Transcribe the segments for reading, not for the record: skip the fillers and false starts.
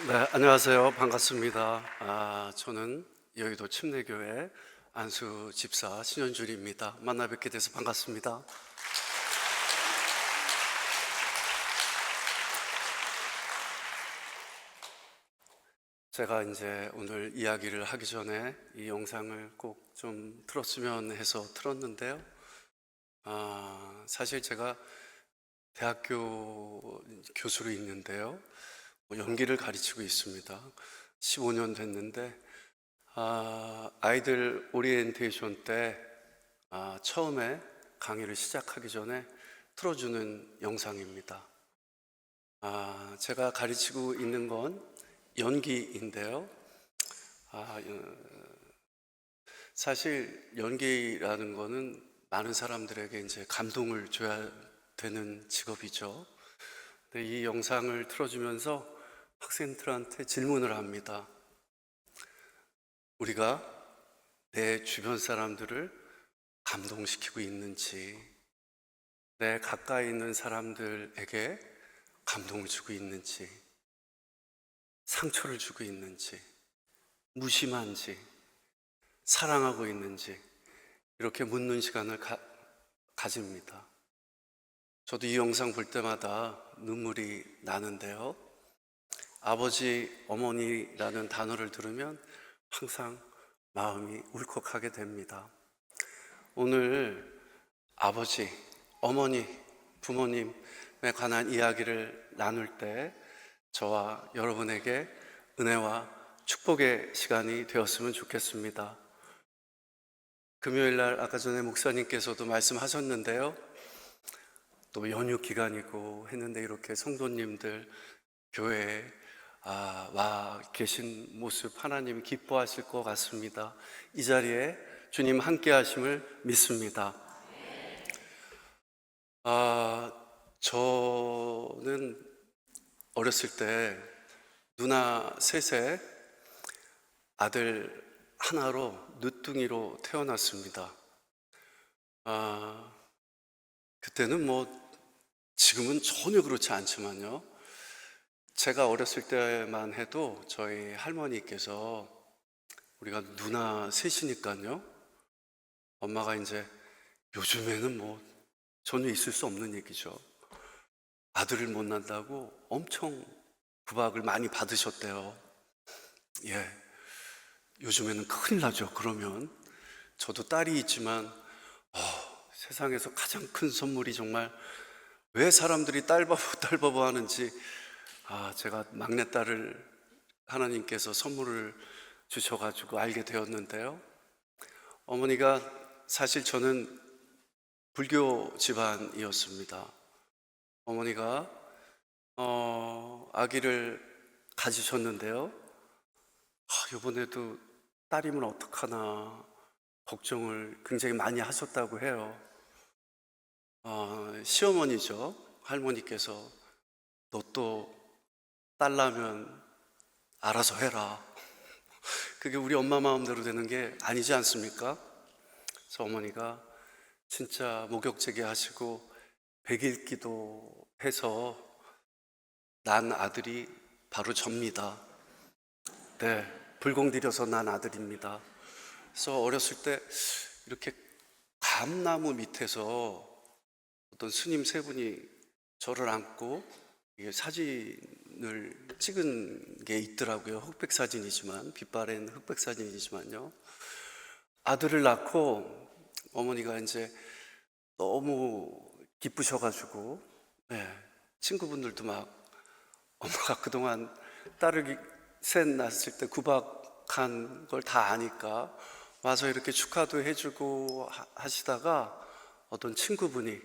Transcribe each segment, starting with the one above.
네, 안녕하세요. 반갑습니다. 저는 여의도 침례교회 안수 집사 신현줄입니다. 만나 뵙게 돼서 반갑습니다. 제가 이제 오늘 이야기를 하기 전에 이 영상을 꼭 좀 틀었으면 해서 틀었는데요. 사실 제가 대학교 교수로 있는데요. 연기를 가르치고 있습니다. 15년 됐는데 아이들 오리엔테이션 때 처음에 강의를 시작하기 전에 틀어주는 영상입니다. 제가 가르치고 있는 건 연기인데요. 사실 연기라는 거는 많은 사람들에게 이제 감동을 줘야 되는 직업이죠. 근데 이 영상을 틀어주면서 학생들한테 질문을 합니다. 우리가 내 주변 사람들을 감동시키고 있는지, 내 가까이 있는 사람들에게 감동을 주고 있는지, 상처를 주고 있는지, 무심한지, 사랑하고 있는지, 이렇게 묻는 시간을 가집니다. 저도 이 영상 볼 때마다 눈물이 나는데요. 아버지, 어머니라는 단어를 들으면 항상 마음이 울컥하게 됩니다. 오늘 아버지, 어머니, 부모님에 관한 이야기를 나눌 때 저와 여러분에게 은혜와 축복의 시간이 되었으면 좋겠습니다. 금요일날 아까 전에 목사님께서도 말씀하셨는데요. 또 연휴 기간이고 했는데 이렇게 성도님들 교회에 와 계신 모습 하나님이 기뻐하실 것 같습니다. 이 자리에 주님 함께 하심을 믿습니다. 저는 어렸을 때 누나 셋에 아들 하나로 늦둥이로 태어났습니다. 그때는 지금은 전혀 그렇지 않지만요. 제가 어렸을 때만 해도 저희 할머니께서 우리가 누나 셋이니까요. 엄마가 이제 요즘에는 전혀 있을 수 없는 얘기죠. 아들을 못 낳는다고 엄청 구박을 많이 받으셨대요. 예. 요즘에는 큰일 나죠. 그러면 저도 딸이 있지만 세상에서 가장 큰 선물이 정말 왜 사람들이 딸바보 하는지 제가 막내딸을 하나님께서 선물을 주셔가지고 알게 되었는데요. 어머니가 사실 저는 불교 집안이었습니다. 어머니가 아기를 가지셨는데요. 이번에도 딸이면 어떡하나 걱정을 굉장히 많이 하셨다고 해요. 시어머니죠. 할머니께서 너 또 딸 낳으면 알아서 해라. 그게 우리 엄마 마음대로 되는 게 아니지 않습니까? 그래서 어머니가 진짜 목욕제계 하시고 100일 기도해서 난 아들이 바로 접니다. 네, 불공 들여서 난 아들입니다. 그래서 어렸을 때 이렇게 감나무 밑에서 어떤 스님 세 분이 저를 안고 사진을 찍은 게 있더라고요. 흑백 사진이지만, 빛바랜 흑백 사진이지만요. 아들을 낳고 어머니가 이제 너무 기쁘셔가지고, 네, 친구분들도 막 엄마가 그동안 딸을 셋 낳았을 때 구박한 걸 다 아니까 와서 이렇게 축하도 해주고 하시다가 어떤 친구분이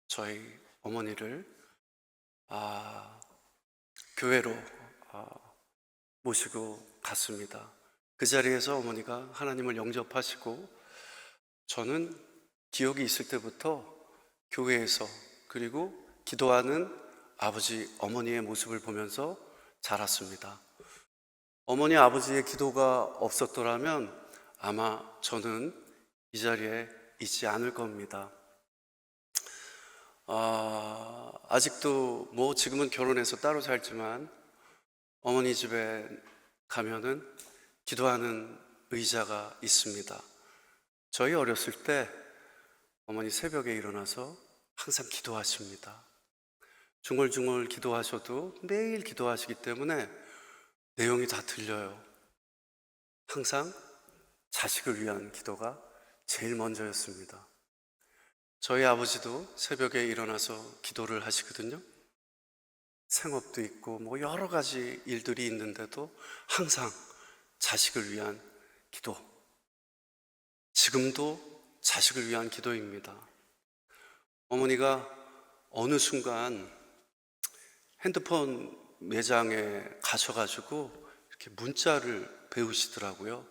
저희 어머니를 교회로 모시고 갔습니다. 그 자리에서 어머니가 하나님을 영접하시고 저는 기억이 있을 때부터 교회에서 그리고 기도하는 아버지, 어머니의 모습을 보면서 자랐습니다. 어머니, 아버지의 기도가 없었더라면 아마 저는 이 자리에 있지 않을 겁니다. 아직도 지금은 결혼해서 따로 살지만 어머니 집에 가면은 기도하는 의자가 있습니다. 저희 어렸을 때 어머니 새벽에 일어나서 항상 기도하십니다. 중얼중얼 기도하셔도 매일 기도하시기 때문에 내용이 다 들려요. 항상 자식을 위한 기도가 제일 먼저였습니다. 저희 아버지도 새벽에 일어나서 기도를 하시거든요. 생업도 있고 뭐 여러 가지 일들이 있는데도 항상 자식을 위한 기도. 지금도 자식을 위한 기도입니다. 어머니가 어느 순간 핸드폰 매장에 가셔가지고 이렇게 문자를 배우시더라고요.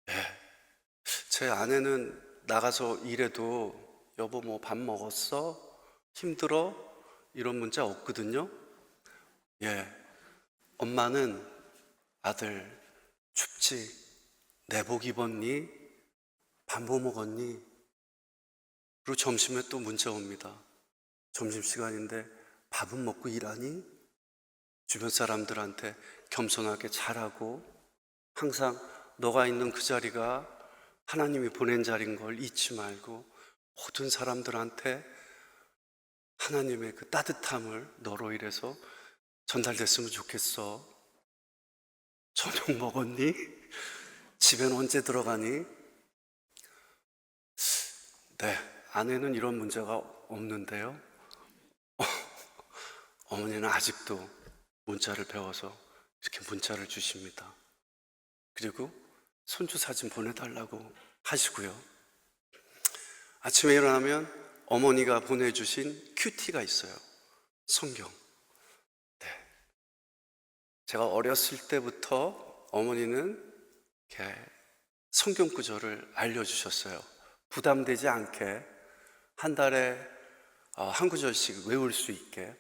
네. 제 아내는 나가서 일해도 여보 뭐 밥 먹었어? 힘들어? 이런 문자 없거든요. 예. 엄마는 아들 춥지? 내복 입었니? 밥 뭐 먹었니? 그리고 점심에 또 문자 옵니다. 점심시간인데 밥은 먹고 일하니? 주변 사람들한테 겸손하게 잘하고 항상 너가 있는 그 자리가 하나님이 보낸 자리인 걸 잊지 말고 모든 사람들한테 하나님의 그 따뜻함을 너로 인해서 전달됐으면 좋겠어. 저녁 먹었니? 집엔 언제 들어가니? 네, 아내는 이런 문제가 없는데요. 어머니는 아직도 문자를 배워서 이렇게 문자를 주십니다. 그리고 손주 사진 보내달라고 하시고요. 아침에 일어나면 어머니가 보내주신 큐티가 있어요. 성경. 네. 제가 어렸을 때부터 어머니는 이렇게 성경 구절을 알려주셨어요. 부담되지 않게 한 달에 한 구절씩 외울 수 있게.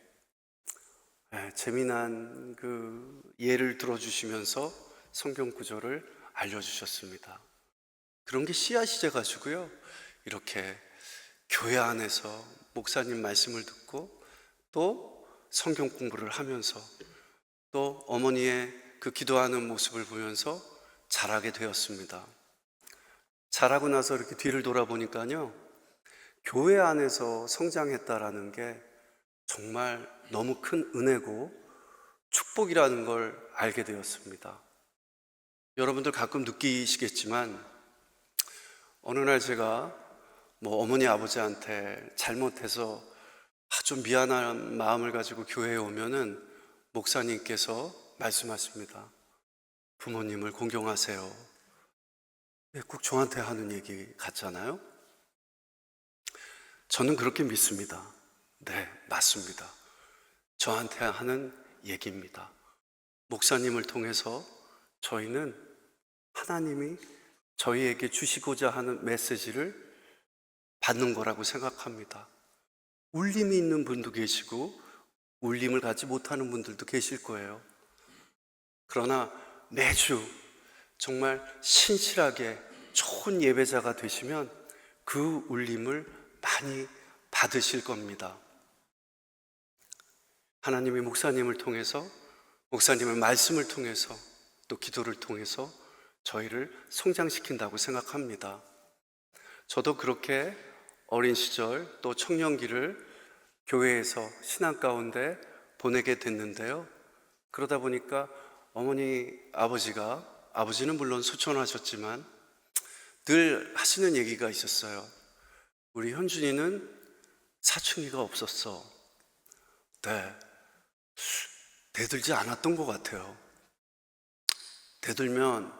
네, 재미난 그 예를 들어주시면서 성경 구절을 알려주셨습니다. 그런 게 씨앗이 돼가지고요. 이렇게 교회 안에서 목사님 말씀을 듣고 또 성경 공부를 하면서 또 어머니의 그 기도하는 모습을 보면서 자라게 되었습니다. 자라고 나서 이렇게 뒤를 돌아보니까요. 교회 안에서 성장했다라는 게 정말 너무 큰 은혜고 축복이라는 걸 알게 되었습니다. 여러분들 가끔 느끼시겠지만 어느 날 제가 뭐 어머니 아버지한테 잘못해서 좀 미안한 마음을 가지고 교회에 오면은 목사님께서 말씀하십니다. 부모님을 공경하세요. 꼭 저한테 하는 얘기 같잖아요. 저는 그렇게 믿습니다. 네, 맞습니다. 저한테 하는 얘기입니다. 목사님을 통해서 저희는 하나님이 저희에게 주시고자 하는 메시지를 받는 거라고 생각합니다. 울림이 있는 분도 계시고 울림을 갖지 못하는 분들도 계실 거예요. 그러나 매주 정말 신실하게 좋은 예배자가 되시면 그 울림을 많이 받으실 겁니다. 하나님이 목사님을 통해서, 목사님의 말씀을 통해서, 또 기도를 통해서 저희를 성장시킨다고 생각합니다. 저도 그렇게 어린 시절 또 청년기를 교회에서 신앙 가운데 보내게 됐는데요. 그러다 보니까 어머니, 아버지는 물론 소천하셨지만 늘 하시는 얘기가 있었어요. 우리 현준이는 사춘기가 없었어. 네, 대들지 않았던 것 같아요. 대들면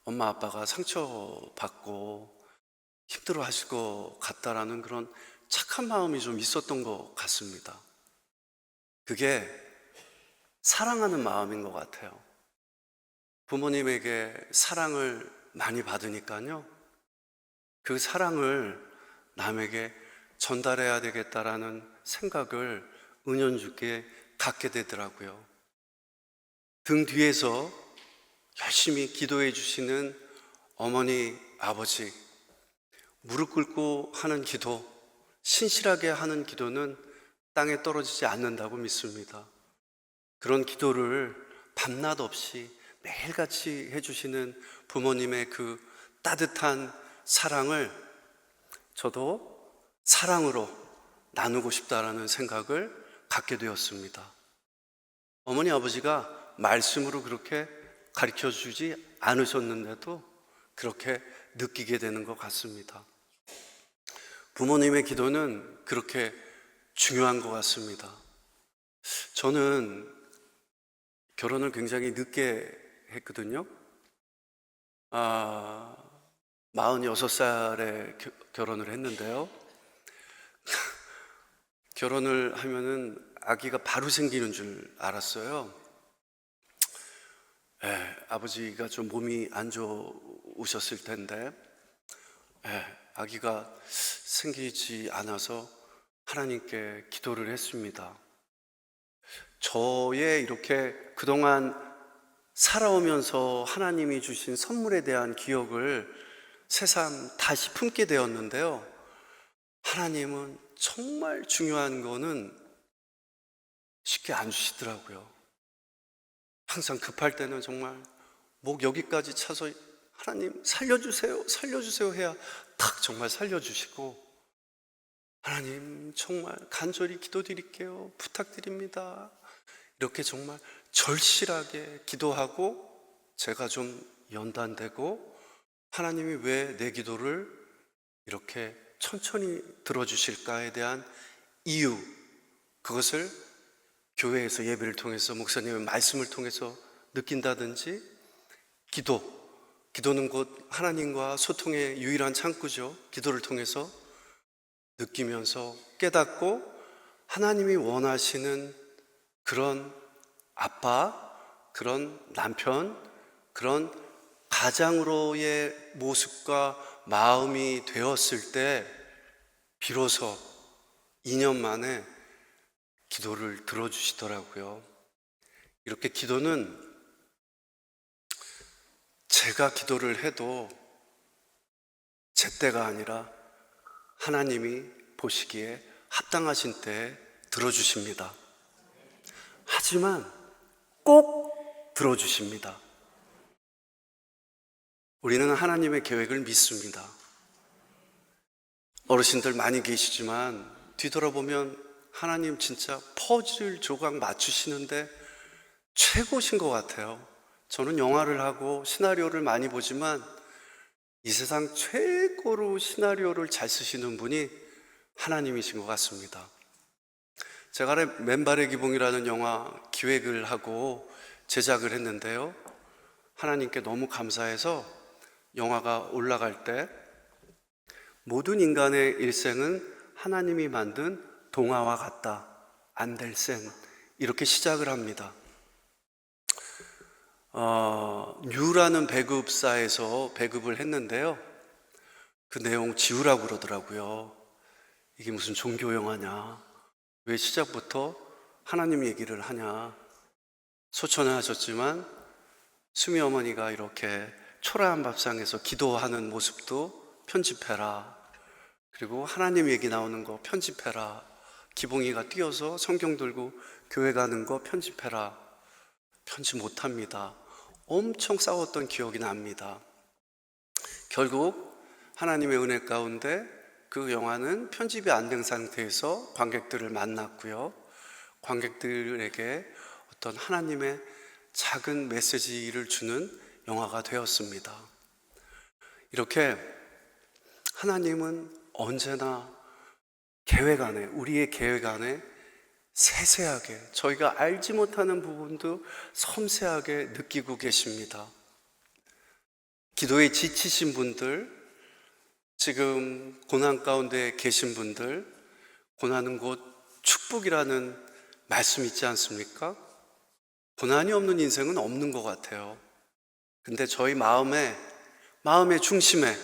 엄마 아빠가 상처받고 힘들어 하실 것 같다라는 그런 착한 마음이 좀 있었던 것 같습니다. 그게 사랑하는 마음인 것 같아요. 부모님에게 사랑을 많이 받으니까요. 그 사랑을 남에게 전달해야 되겠다라는 생각을 은연중에 갖게 되더라고요. 등 뒤에서 열심히 기도해 주시는 어머니, 아버지, 무릎 꿇고 하는 기도, 신실하게 하는 기도는 땅에 떨어지지 않는다고 믿습니다. 그런 기도를 밤낮 없이 매일같이 해주시는 부모님의 그 따뜻한 사랑을 저도 사랑으로 나누고 싶다라는 생각을 갖게 되었습니다. 어머니 아버지가 말씀으로 그렇게 가르쳐 주지 않으셨는데도 그렇게 느끼게 되는 것 같습니다. 부모님의 기도는 그렇게 중요한 것 같습니다. 저는 결혼을 굉장히 늦게 했거든요. 46살에 결혼을 했는데요. 결혼을 하면은 아기가 바로 생기는 줄 알았어요. 아버지가 좀 몸이 안 좋으셨을 텐데, 아기가 생기지 않아서 하나님께 기도를 했습니다. 저의 이렇게 그동안 살아오면서 하나님이 주신 선물에 대한 기억을 새삼 다시 품게 되었는데요. 하나님은 정말 중요한 거는 쉽게 안 주시더라고요. 항상 급할 때는 정말 목 여기까지 차서 하나님 살려주세요, 살려주세요 해야 탁 정말 살려주시고, 하나님 정말 간절히 기도드릴게요, 부탁드립니다, 이렇게 정말 절실하게 기도하고 제가 좀 연단되고, 하나님이 왜 내 기도를 이렇게 천천히 들어주실까에 대한 이유, 그것을 교회에서 예배를 통해서 목사님의 말씀을 통해서 느낀다든지, 기도는 곧 하나님과 소통의 유일한 창구죠. 기도를 통해서 느끼면서 깨닫고 하나님이 원하시는 그런 아빠, 그런 남편, 그런 가장으로의 모습과 마음이 되었을 때 비로소 2년 만에 기도를 들어주시더라고요. 이렇게 기도는 제가 기도를 해도 제 때가 아니라 하나님이 보시기에 합당하신 때에 들어주십니다. 하지만 꼭 들어주십니다. 우리는 하나님의 계획을 믿습니다. 어르신들 많이 계시지만 뒤돌아보면 하나님 진짜 퍼즐 조각 맞추시는데 최고신 것 같아요. 저는 영화를 하고 시나리오를 많이 보지만 이 세상 최고로 시나리오를 잘 쓰시는 분이 하나님이신 것 같습니다. 제가 맨발의 기봉이라는 영화 기획을 하고 제작을 했는데요. 하나님께 너무 감사해서 영화가 올라갈 때 모든 인간의 일생은 하나님이 만든 동화와 같다, 안델센, 이렇게 시작을 합니다. 뉴라는 배급사에서 배급을 했는데요. 그 내용 지우라고 그러더라고요. 이게 무슨 종교 영화냐, 왜 시작부터 하나님 얘기를 하냐. 소천을 하셨지만 수미 어머니가 이렇게 초라한 밥상에서 기도하는 모습도 편집해라, 그리고 하나님 얘기 나오는 거 편집해라, 기봉이가 뛰어서 성경 들고 교회 가는 거 편집해라. 편집 못합니다. 엄청 싸웠던 기억이 납니다. 결국 하나님의 은혜 가운데 그 영화는 편집이 안 된 상태에서 관객들을 만났고요. 관객들에게 어떤 하나님의 작은 메시지를 주는 영화가 되었습니다. 이렇게 하나님은 언제나 계획 안에, 우리의 계획 안에 세세하게, 저희가 알지 못하는 부분도 섬세하게 느끼고 계십니다. 기도에 지치신 분들, 지금 고난 가운데 계신 분들, 고난은 곧 축복이라는 말씀 있지 않습니까? 고난이 없는 인생은 없는 것 같아요. 근데 저희 마음의 중심에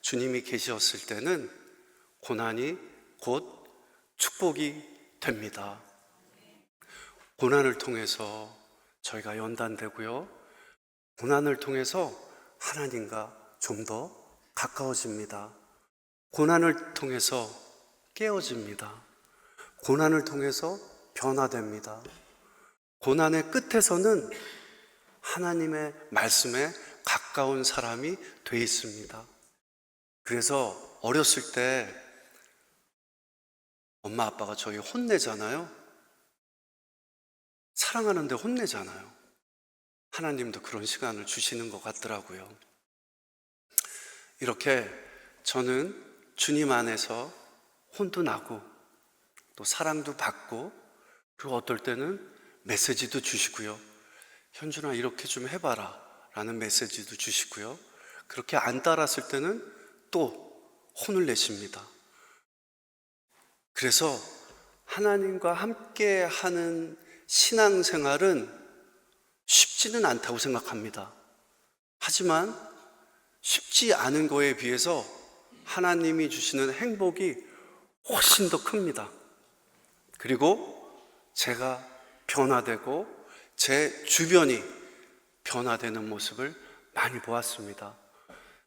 주님이 계셨을 때는 고난이 곧 축복이 됩니다. 고난을 통해서 저희가 연단되고요. 고난을 통해서 하나님과 좀 더 가까워집니다. 고난을 통해서 깨어집니다. 고난을 통해서 변화됩니다. 고난의 끝에서는 하나님의 말씀에 가까운 사람이 돼 있습니다. 그래서 어렸을 때 엄마 아빠가 저희 혼내잖아요. 사랑하는데 혼내잖아요. 하나님도 그런 시간을 주시는 것 같더라고요. 이렇게 저는 주님 안에서 혼도 나고 또 사랑도 받고, 그리고 어떨 때는 메시지도 주시고요. 현준아 이렇게 좀 해봐라 라는 메시지도 주시고요. 그렇게 안 따랐을 때는 또 혼을 내십니다. 그래서 하나님과 함께 하는 신앙생활은 쉽지는 않다고 생각합니다. 하지만 쉽지 않은 거에 비해서 하나님이 주시는 행복이 훨씬 더 큽니다. 그리고 제가 변화되고 제 주변이 변화되는 모습을 많이 보았습니다.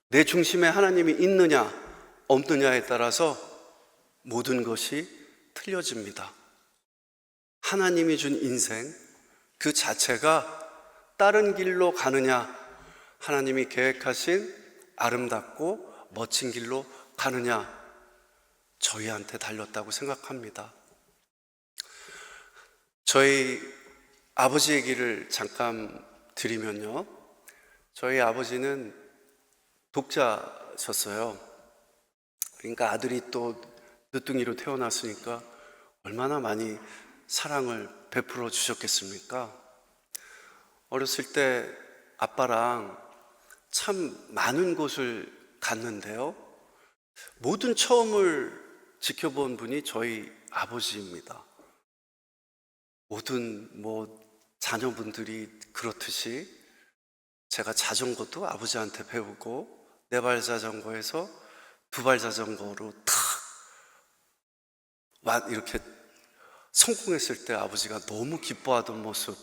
내 중심에 하나님이 있느냐 없느냐에 따라서 모든 것이 틀려집니다. 하나님이 준 인생 그 자체가 다른 길로 가느냐, 하나님이 계획하신 아름답고 멋진 길로 가느냐, 저희한테 달렸다고 생각합니다. 저희 아버지 얘기를 잠깐 드리면요, 저희 아버지는 독자셨어요. 그러니까 아들이 또 늦둥이로 태어났으니까 얼마나 많이 사랑을 베풀어 주셨겠습니까? 어렸을 때 아빠랑 참 많은 곳을 갔는데요, 모든 처음을 지켜본 분이 저희 아버지입니다. 모든 자녀분들이 그렇듯이 제가 자전거도 아버지한테 배우고, 4발 자전거에서 2발 자전거로 이렇게 성공했을 때 아버지가 너무 기뻐하던 모습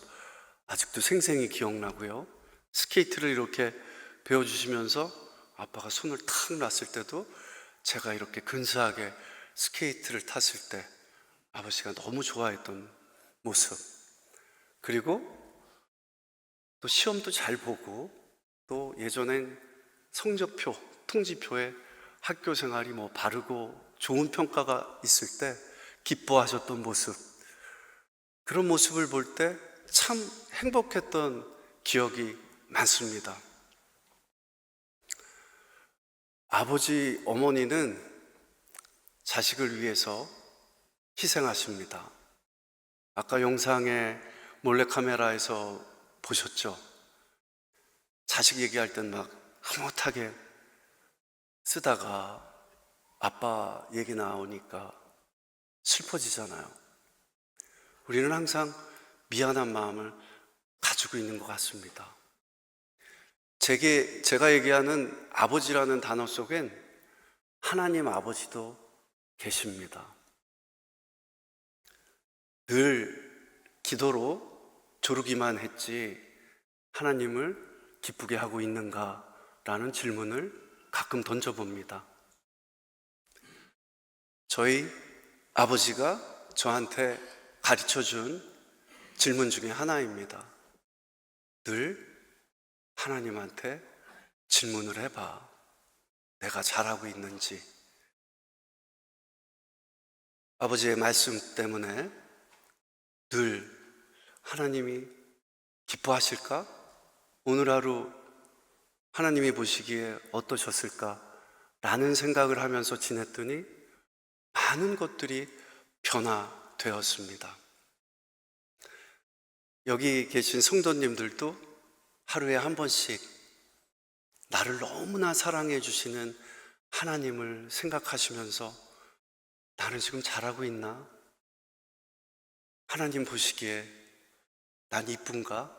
아직도 생생히 기억나고요. 스케이트를 이렇게 배워주시면서 아빠가 손을 탁 놨을 때도 제가 이렇게 근사하게 스케이트를 탔을 때 아버지가 너무 좋아했던 모습, 그리고 또 시험도 잘 보고, 또 예전엔 성적표, 통지표에 학교 생활이 바르고 좋은 평가가 있을 때 기뻐하셨던 모습, 그런 모습을 볼 때 참 행복했던 기억이 많습니다. 아버지, 어머니는 자식을 위해서 희생하십니다. 아까 영상에 몰래카메라에서 보셨죠? 자식 얘기할 땐 막 흐뭇하게 쓰다가 아빠 얘기 나오니까 슬퍼지잖아요. 우리는 항상 미안한 마음을 가지고 있는 것 같습니다. 제가 얘기하는 아버지라는 단어 속엔 하나님 아버지도 계십니다. 늘 기도로 조르기만 했지 하나님을 기쁘게 하고 있는가라는 질문을 가끔 던져봅니다. 저희 아버지가 저한테 가르쳐준 질문 중에 하나입니다. 늘 하나님한테 질문을 해봐. 내가 잘하고 있는지. 아버지의 말씀 때문에 늘 하나님이 기뻐하실까? 오늘 하루 하나님이 보시기에 어떠셨을까? 라는 생각을 하면서 지냈더니 많은 것들이 변화되었습니다. 여기 계신 성도님들도 하루에 한 번씩 나를 너무나 사랑해 주시는 하나님을 생각하시면서 나는 지금 잘하고 있나? 하나님 보시기에 난 이쁜가?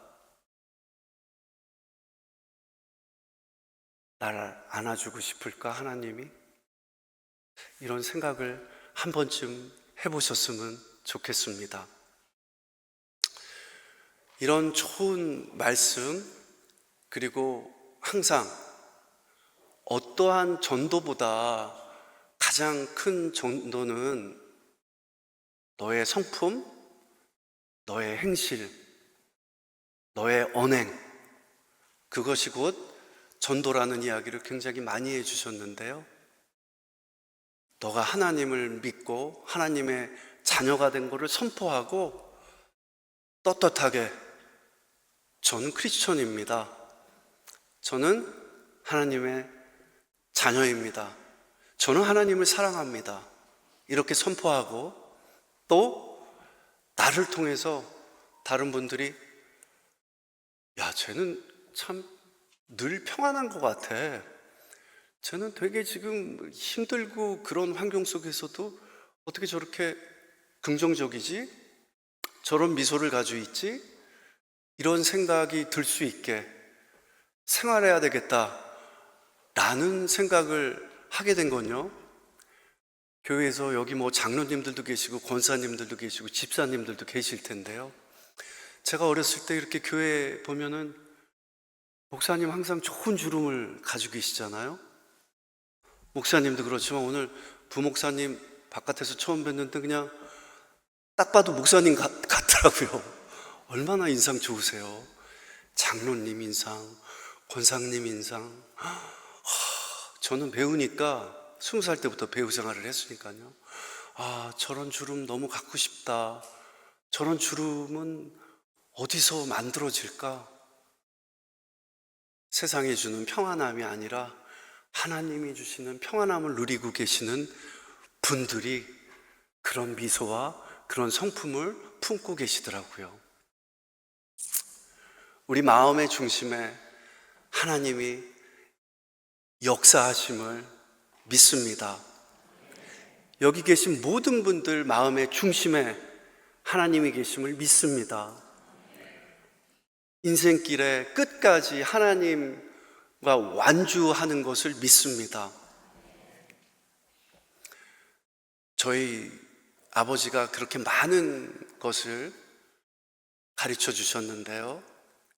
나를 안아주고 싶을까, 하나님이? 이런 생각을 한 번쯤 해보셨으면 좋겠습니다. 이런 좋은 말씀, 그리고 항상 어떠한 전도보다 가장 큰 전도는 너의 성품, 너의 행실, 너의 언행, 그것이 곧 전도라는 이야기를 굉장히 많이 해주셨는데요. 너가 하나님을 믿고 하나님의 자녀가 된 것을 선포하고 떳떳하게 저는 크리스천입니다. 저는 하나님의 자녀입니다. 저는 하나님을 사랑합니다. 이렇게 선포하고 또 나를 통해서 다른 분들이 야, 쟤는 참 늘 평안한 것 같아. 쟤는 되게 지금 힘들고 그런 환경 속에서도 어떻게 저렇게 긍정적이지? 저런 미소를 가지고 있지? 이런 생각이 들 수 있게 생활해야 되겠다 라는 생각을 하게 된 건요, 교회에서 여기 뭐 장로님들도 계시고 권사님들도 계시고 집사님들도 계실 텐데요, 제가 어렸을 때 이렇게 교회에 보면은 목사님 항상 좋은 주름을 가지고 계시잖아요. 목사님도 그렇지만 오늘 부목사님 바깥에서 처음 뵀는데 그냥 딱 봐도 목사님 같더라고요. 얼마나 인상 좋으세요. 장로님 인상, 권사님 인상. 저는 배우니까 20살 때부터 배우 생활을 했으니까요. 아, 저런 주름 너무 갖고 싶다. 저런 주름은 어디서 만들어질까? 세상이 주는 평안함이 아니라 하나님이 주시는 평안함을 누리고 계시는 분들이 그런 미소와 그런 성품을 품고 계시더라고요. 우리 마음의 중심에 하나님이 역사하심을 믿습니다. 여기 계신 모든 분들 마음의 중심에 하나님이 계심을 믿습니다. 인생길의 끝까지 하나님과 완주하는 것을 믿습니다. 저희 아버지가 그렇게 많은 것을 가르쳐 주셨는데요,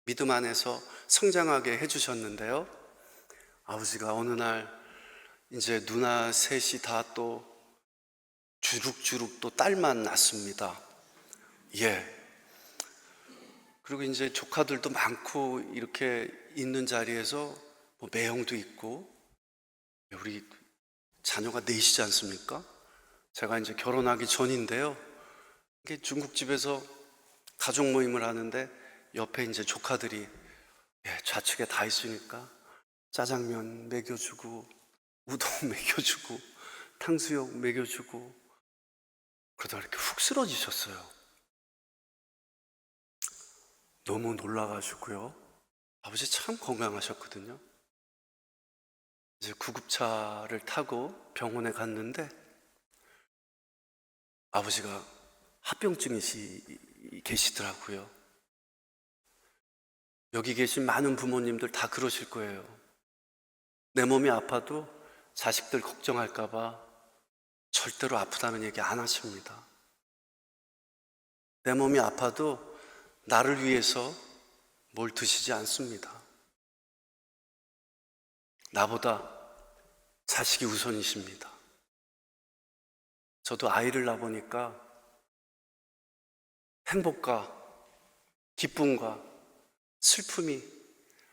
믿음 안에서 성장하게 해주셨는데요, 아버지가 어느 날 이제 누나 셋이 다 또 주룩주룩 또 딸만 낳습니다. 예. 그리고 이제 조카들도 많고 이렇게 있는 자리에서 뭐 매형도 있고, 우리 자녀가 넷이지 않습니까? 제가 이제 결혼하기 전인데요, 이게 중국집에서 가족 모임을 하는데 옆에 이제 조카들이 좌측에 다 있으니까 짜장면 먹여주고 우동 먹여주고 탕수육 먹여주고 그러다 이렇게 훅 쓰러지셨어요. 너무 놀라가지고요, 아버지 참 건강하셨거든요. 이제 구급차를 타고 병원에 갔는데 아버지가 합병증이 계시더라고요. 여기 계신 많은 부모님들 다 그러실 거예요. 내 몸이 아파도 자식들 걱정할까봐 절대로 아프다는 얘기 안 하십니다. 내 몸이 아파도 나를 위해서 뭘 드시지 않습니다. 나보다 자식이 우선이십니다. 저도 아이를 낳아보니까 행복과 기쁨과 슬픔이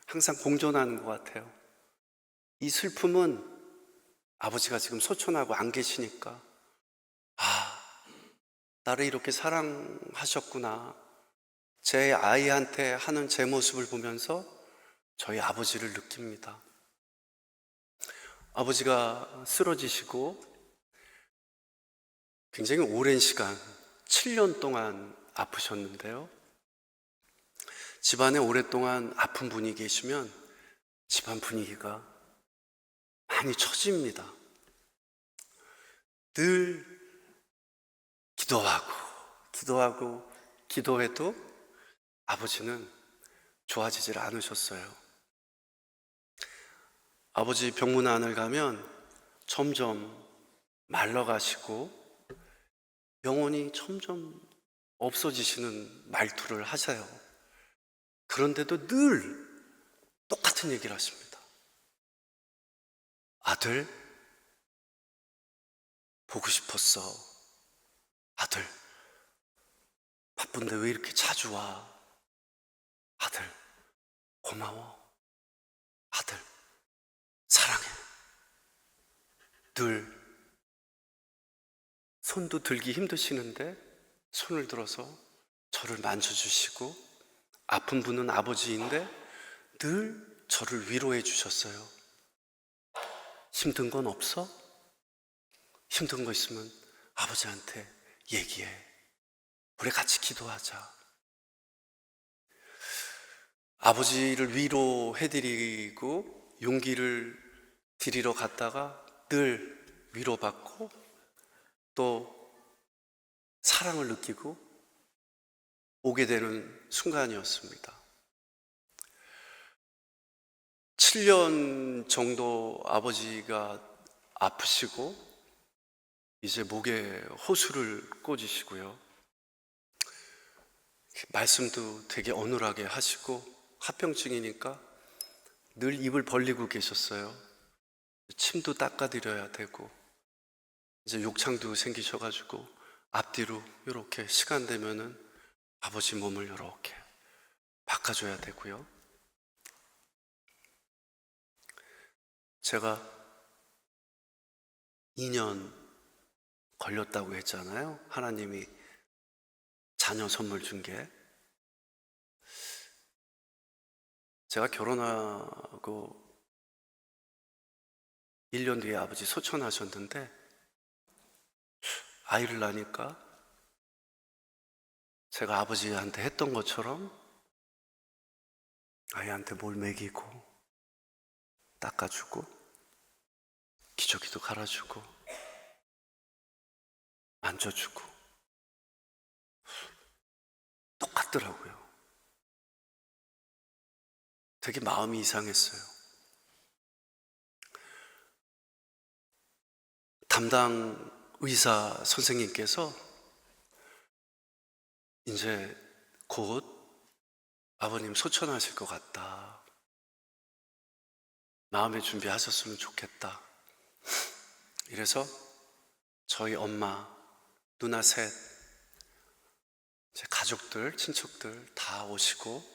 항상 공존하는 것 같아요. 이 슬픔은 아버지가 지금 소천하고 안 계시니까, 나를 이렇게 사랑하셨구나, 제 아이한테 하는 제 모습을 보면서 저희 아버지를 느낍니다. 아버지가 쓰러지시고 굉장히 오랜 시간 7년 동안 아프셨는데요, 집안에 오랫동안 아픈 분이 계시면 집안 분위기가 많이 처집니다. 늘 기도해도 아버지는 좋아지질 않으셨어요. 아버지 병문 안을 가면 점점 말라가시고 영혼이 점점 없어지시는 말투를 하세요. 그런데도 늘 똑같은 얘기를 하십니다. 아들, 보고 싶었어. 아들, 바쁜데 왜 이렇게 자주 와? 아들, 고마워. 아들, 사랑해. 늘 손도 들기 힘드시는데 손을 들어서 저를 만져주시고, 아픈 분은 아버지인데 늘 저를 위로해 주셨어요. 힘든 건 없어? 힘든 거 있으면 아버지한테 얘기해. 우리 같이 기도하자. 아버지를 위로해드리고 용기를 드리러 갔다가 늘 위로받고 또 사랑을 느끼고 오게 되는 순간이었습니다. 7년 정도 아버지가 아프시고 이제 목에 호수를 꽂으시고요. 말씀도 되게 어눌하게 하시고 합병증이니까 늘 입을 벌리고 계셨어요. 침도 닦아드려야 되고 이제 욕창도 생기셔가지고 앞뒤로 이렇게 시간 되면은 아버지 몸을 이렇게 바꿔줘야 되고요. 제가 2년 걸렸다고 했잖아요. 하나님이 자녀 선물 준 게. 제가 결혼하고 1년 뒤에 아버지 소천하셨는데 아이를 낳으니까 제가 아버지한테 했던 것처럼 아이한테 뭘 먹이고 닦아주고 기저귀도 갈아주고 만져주고 똑같더라고요. 되게 마음이 이상했어요. 담당 의사 선생님께서 이제 곧 아버님 소천하실 것 같다. 마음의 준비하셨으면 좋겠다. 이래서 저희 엄마, 누나 셋, 제 가족들, 친척들 다 오시고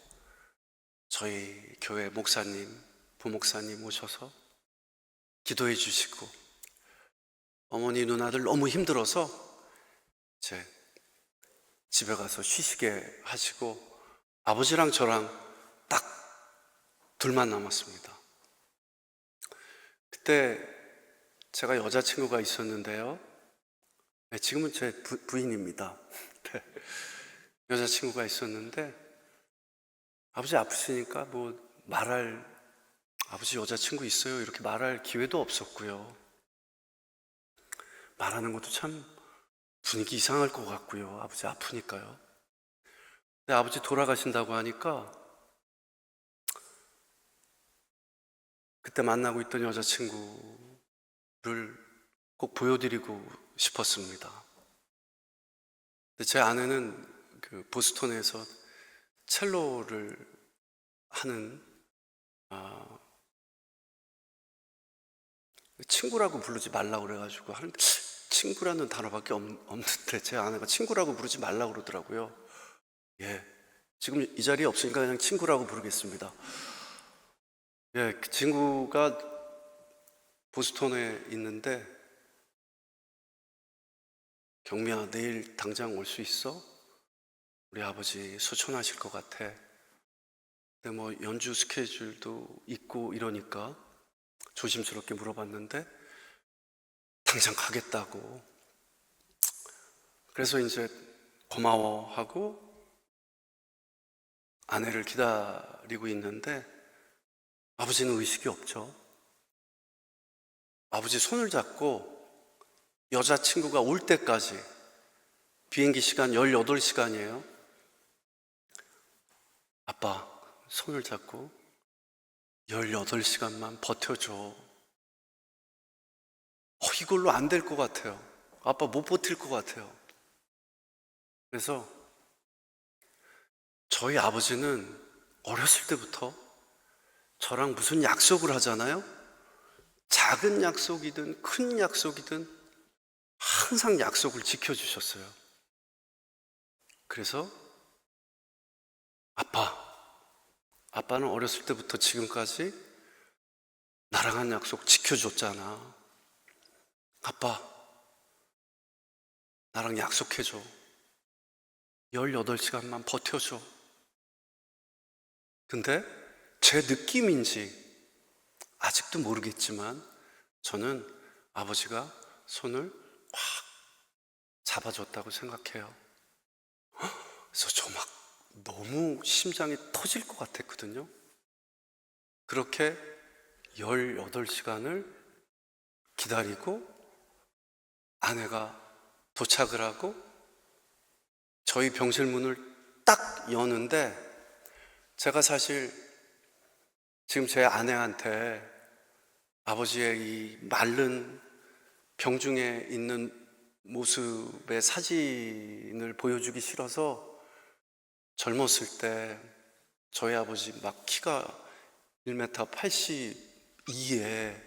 저희 교회 목사님, 부목사님 오셔서 기도해 주시고 어머니, 누나들 너무 힘들어서 이제 집에 가서 쉬시게 하시고 아버지랑 저랑 딱 둘만 남았습니다. 그때 제가 여자친구가 있었는데요. 네, 지금은 제 부인입니다. 네, 여자친구가 있었는데 아버지 아프시니까 뭐 말할, 아버지 여자친구 있어요 이렇게 말할 기회도 없었고요. 말하는 것도 참 분위기 이상할 것 같고요. 아버지 아프니까요. 근데 아버지 돌아가신다고 하니까 그때 만나고 있던 여자친구를 꼭 보여드리고 싶었습니다. 근데 제 아내는 그 보스턴에서 첼로를 하는 친구라고 부르지 말라고 그래가지고 하는데 친구라는 단어밖에 없는데 제 아내가 친구라고 부르지 말라고 그러더라고요. 예, 지금 이 자리에 없으니까 그냥 친구라고 부르겠습니다. 예, 그 친구가 보스턴에 있는데 경미야 내일 당장 올 수 있어? 우리 아버지 소천하실 것 같아. 근데 뭐 연주 스케줄도 있고 이러니까 조심스럽게 물어봤는데 당장 가겠다고. 그래서 이제 고마워하고 아내를 기다리고 있는데 아버지는 의식이 없죠. 아버지 손을 잡고 여자친구가 올 때까지 비행기 시간 18시간이에요. 아빠 손을 잡고 18시간만 버텨줘. 이걸로 안 될 것 같아요. 아빠 못 버틸 것 같아요. 그래서 저희 아버지는 어렸을 때부터 저랑 무슨 약속을 하잖아요. 작은 약속이든 큰 약속이든 항상 약속을 지켜주셨어요. 그래서 아빠 아빠는 어렸을 때부터 지금까지 나랑 한 약속 지켜줬잖아. 아빠, 나랑 약속해줘. 18시간만 버텨줘. 근데 제 느낌인지 아직도 모르겠지만 저는 아버지가 손을 확 잡아줬다고 생각해요. 그래서 저 막 너무 심장이 터질 것 같았거든요. 그렇게 18시간을 기다리고 아내가 도착을 하고 저희 병실 문을 딱 여는데, 제가 사실 지금 제 아내한테 아버지의 이 마른 병중에 있는 모습의 사진을 보여주기 싫어서, 젊었을 때 저희 아버지 막 키가 1m 82에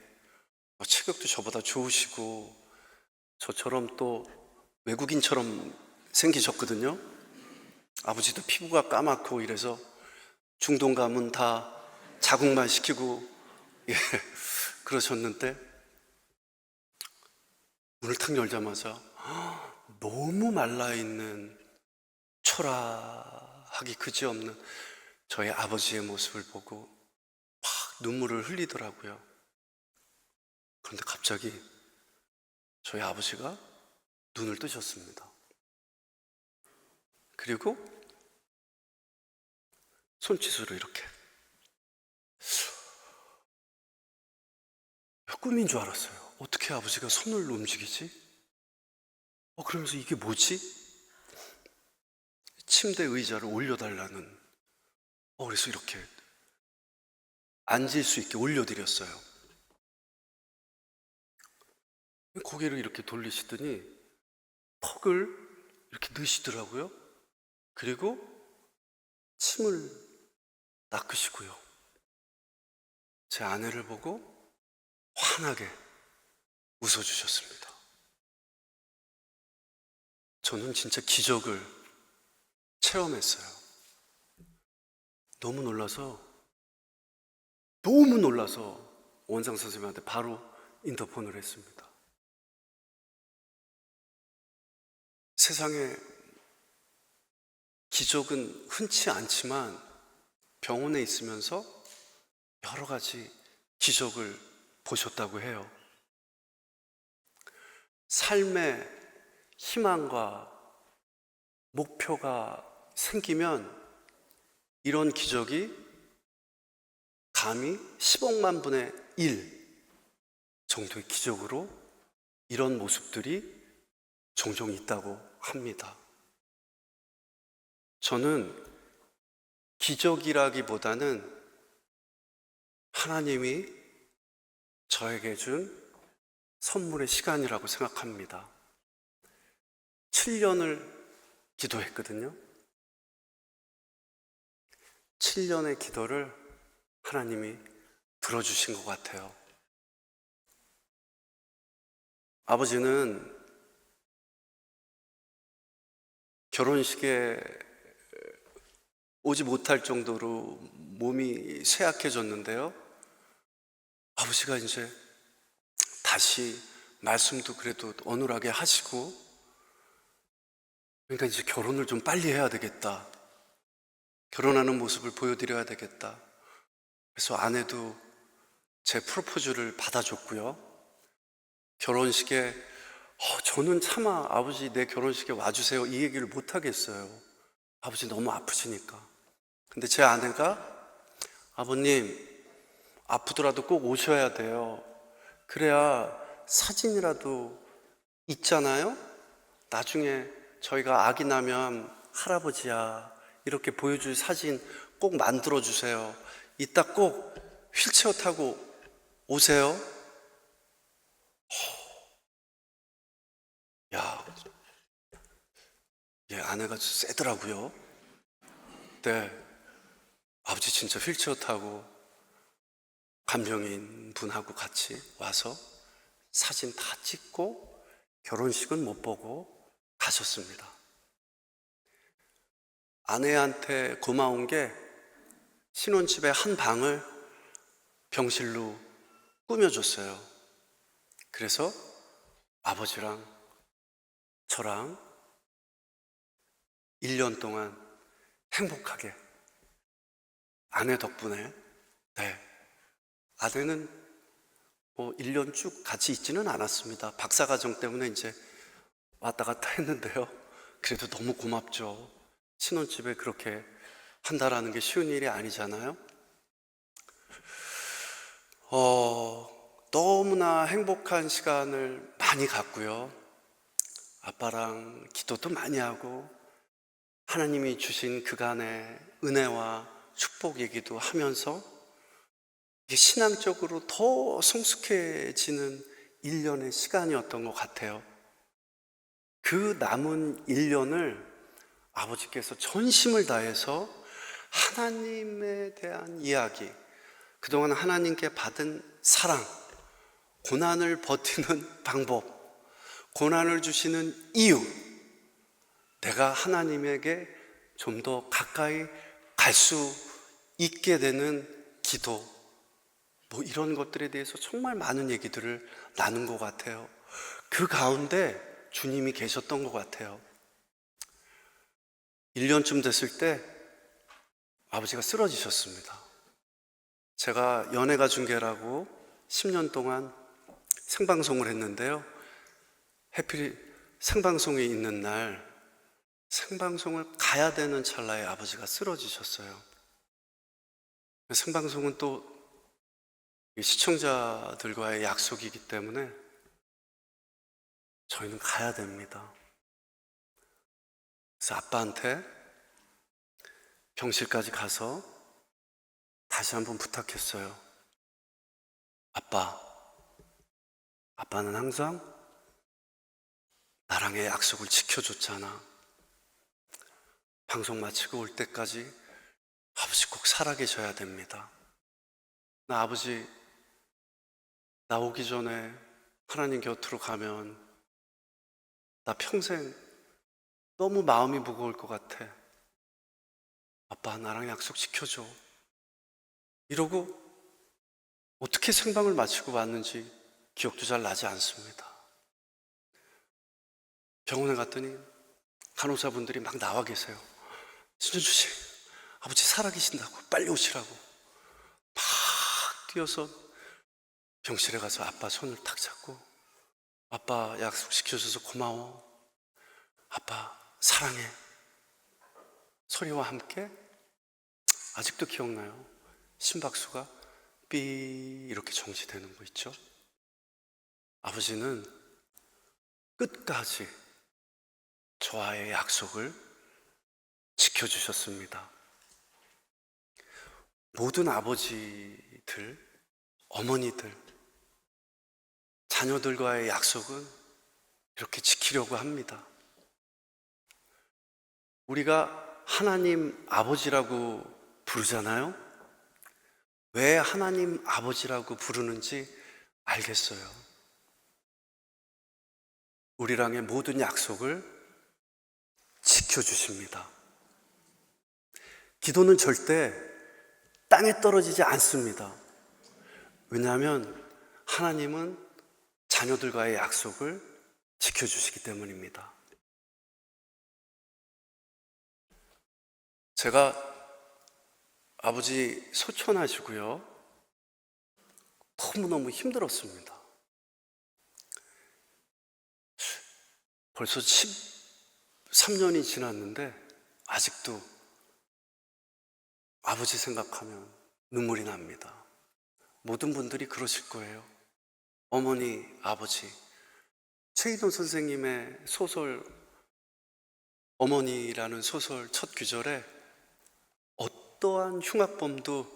체격도 저보다 좋으시고 저처럼 또 외국인처럼 생기셨거든요. 아버지도 피부가 까맣고 이래서 중동 가면 다 자국만 시키고 예, 그러셨는데 문을 탁 열자마자 너무 말라있는 초라하기 그지없는 저희 아버지의 모습을 보고 막 눈물을 흘리더라고요. 그런데 갑자기 저희 아버지가 눈을 뜨셨습니다. 그리고 손짓으로 이렇게, 꿈인 줄 알았어요. 어떻게 아버지가 손을 움직이지? 그러면서 이게 뭐지? 침대 의자를 올려달라는, 그래서 이렇게 앉을 수 있게 올려드렸어요. 고개를 이렇게 돌리시더니 턱을 이렇게 넣으시더라고요. 그리고 침을 낚으시고요. 제 아내를 보고 환하게 웃어주셨습니다. 저는 진짜 기적을 체험했어요. 너무 놀라서 원장 선생님한테 바로 인터폰을 했습니다. 세상에 기적은 흔치 않지만 병원에 있으면서 여러 가지 기적을 보셨다고 해요. 삶의 희망과 목표가 생기면 이런 기적이 감히 10억만 분의 1 정도의 기적으로 이런 모습들이 종종 있다고 합니다. 저는 기적이라기보다는 하나님이 저에게 준 선물의 시간이라고 생각합니다. 7년을 기도했거든요. 7년의 기도를 하나님이 들어주신 것 같아요. 아버지는 결혼식에 오지 못할 정도로 몸이 쇠약해졌는데요. 아버지가 이제 다시 말씀도 그래도 어눌하게 하시고, 그러니까 이제 결혼을 좀 빨리 해야 되겠다. 결혼하는 모습을 보여드려야 되겠다. 그래서 아내도 제 프로포즈를 받아줬고요. 결혼식에 저는 차마 아버지 내 결혼식에 와주세요 이 얘기를 못 하겠어요. 아버지 너무 아프시니까. 근데 제 아내가 아버님 아프더라도 꼭 오셔야 돼요. 그래야 사진이라도 있잖아요. 나중에 저희가 아기 나면 할아버지야 이렇게 보여줄 사진 꼭 만들어주세요. 이따 꼭 휠체어 타고 오세요. 야, 얘 아내가 세더라고요. 네, 아버지 진짜 휠체어 타고 간병인 분하고 같이 와서 사진 다 찍고 결혼식은 못 보고 가셨습니다. 아내한테 고마운 게 신혼집의 한 방을 병실로 꾸며줬어요. 그래서 아버지랑 저랑 1년 동안 행복하게 아내 덕분에, 아내는 뭐 1년 쭉 같이 있지는 않았습니다. 박사과정 때문에 이제 왔다 갔다 했는데요. 그래도 너무 고맙죠. 신혼집에 그렇게 한다라는 게 쉬운 일이 아니잖아요. 너무나 행복한 시간을 많이 갖고요. 아빠랑 기도도 많이 하고 하나님이 주신 그간의 은혜와 축복 얘기도 하면서 이게 신앙적으로 더 성숙해지는 1년의 시간이었던 것 같아요. 그 남은 1년을 아버지께서 전심을 다해서 하나님에 대한 이야기, 그동안 하나님께 받은 사랑, 고난을 버티는 방법, 고난을 주시는 이유, 내가 하나님에게 좀 더 가까이 갈 수 있게 되는 기도, 뭐 이런 것들에 대해서 정말 많은 얘기들을 나눈 것 같아요. 그 가운데 주님이 계셨던 것 같아요. 1년쯤 됐을 때 아버지가 쓰러지셨습니다. 제가 연예가 중계라고 10년 동안 생방송을 했는데요. 해필 생방송에 있는 날 생방송을 가야 되는 찰나에 아버지가 쓰러지셨어요. 생방송은 또 시청자들과의 약속이기 때문에 저희는 가야 됩니다. 그래서 아빠한테 병실까지 가서 다시 한번 부탁했어요. 아빠는 항상 나랑의 약속을 지켜줬잖아. 방송 마치고 올 때까지 아버지 꼭 살아계셔야 됩니다. 나 아버지 나오기 전에 하나님 곁으로 가면 나 평생 너무 마음이 무거울 것 같아. 아빠 나랑 약속 지켜줘. 이러고 어떻게 생방을 마치고 왔는지 기억도 잘 나지 않습니다. 병원에 갔더니 간호사분들이 막 나와 계세요. 신현주 씨, 아버지 살아계신다고 빨리 오시라고 막 뛰어서 병실에 가서 아빠 손을 탁 잡고, 아빠 약속시켜줘서 고마워, 아빠 사랑해 소리와 함께 아직도 기억나요. 심박수가 삐 이렇게 정지되는 거 있죠. 아버지는 끝까지 저와의 약속을 지켜주셨습니다. 모든 아버지들, 어머니들, 자녀들과의 약속은 이렇게 지키려고 합니다. 우리가 하나님 아버지라고 부르잖아요. 왜 하나님 아버지라고 부르는지 알겠어요. 우리랑의 모든 약속을 지켜주십니다. 기도는 절대 땅에 떨어지지 않습니다. 왜냐하면 하나님은 자녀들과의 약속을 지켜주시기 때문입니다. 제가 아버지 소천하시고요, 너무너무 힘들었습니다. 벌써 13년이 지났는데 아직도 아버지 생각하면 눈물이 납니다. 모든 분들이 그러실 거예요. 어머니, 아버지. 최희돈 선생님의 소설 어머니라는 소설 첫 구절에 어떠한 흉악범도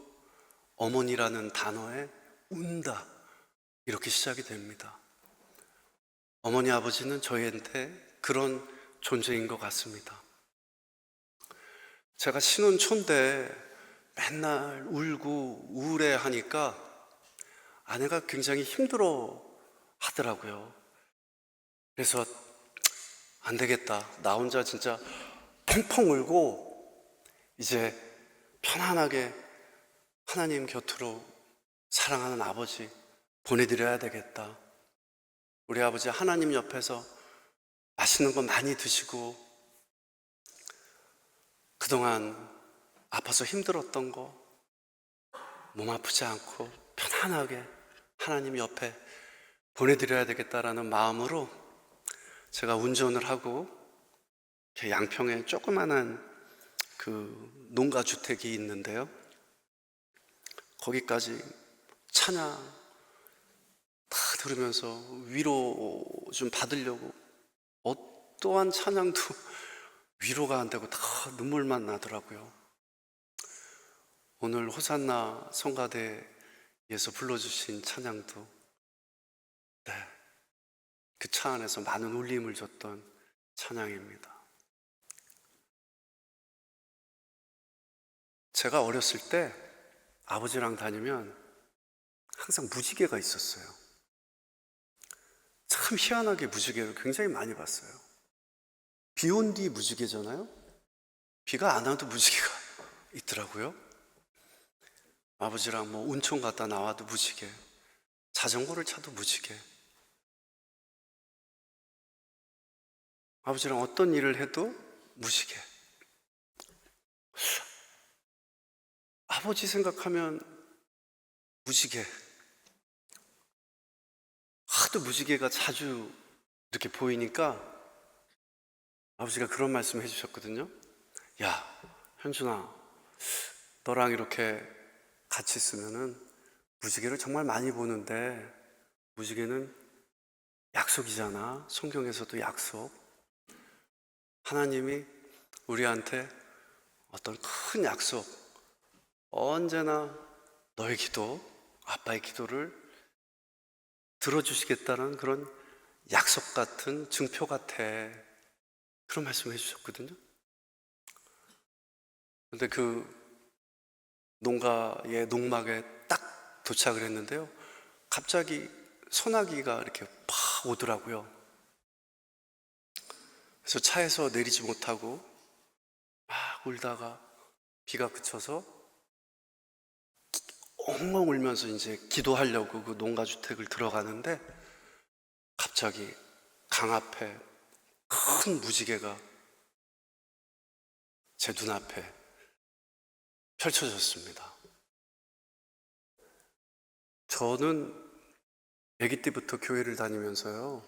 어머니라는 단어에 운다 이렇게 시작이 됩니다. 어머니, 아버지는 저희한테 그런 존재인 것 같습니다. 제가 신혼 초인데 맨날 울고 우울해하니까 아내가 굉장히 힘들어 하더라고요. 그래서 안 되겠다, 나 혼자 진짜 펑펑 울고 이제 편안하게 하나님 곁으로 사랑하는 아버지 보내드려야 되겠다. 우리 아버지 하나님 옆에서 맛있는 거 많이 드시고 그동안 아파서 힘들었던 거 몸 아프지 않고 편안하게 하나님 옆에 보내드려야 되겠다라는 마음으로 제가 운전을 하고 양평에 조그만한 그 농가주택이 있는데요, 거기까지 찬양 다 들으면서 위로 좀 받으려고 어떠한 찬양도 위로가 안 되고 다 눈물만 나더라고요. 오늘 호산나 성가대에서 불러주신 찬양도 그 차 안에서 많은 울림을 줬던 찬양입니다. 제가 어렸을 때 아버지랑 다니면 항상 무지개가 있었어요. 참 희한하게 무지개를 굉장히 많이 봤어요. 비 온 뒤 무지개잖아요. 비가 안 와도 무지개가 있더라고요. 아버지랑 뭐 운천 갔다 나와도 무지개, 자전거를 차도 무지개. 아버지랑 어떤 일을 해도 무지개. 아버지 생각하면 무지개. 하도 무지개가 자주 이렇게 보이니까 아버지가 그런 말씀 해주셨거든요. 야, 현준아, 너랑 이렇게 같이 있으면은 무지개를 정말 많이 보는데 무지개는 약속이잖아. 성경에서도 약속. 하나님이 우리한테 어떤 큰 약속, 언제나 너의 기도, 아빠의 기도를 들어주시겠다는 그런 약속 같은 증표 같아. 그런 말씀을 해주셨거든요. 근데 그 농가의 농막에 딱 도착을 했는데요, 갑자기 소나기가 이렇게 팍 오더라고요. 그래서 차에서 내리지 못하고 막 울다가 비가 그쳐서 엉엉 울면서 이제 기도하려고 그 농가주택을 들어가는데 갑자기 강 앞에 큰 무지개가 제 눈앞에 펼쳐졌습니다. 저는 아기 때부터 교회를 다니면서요,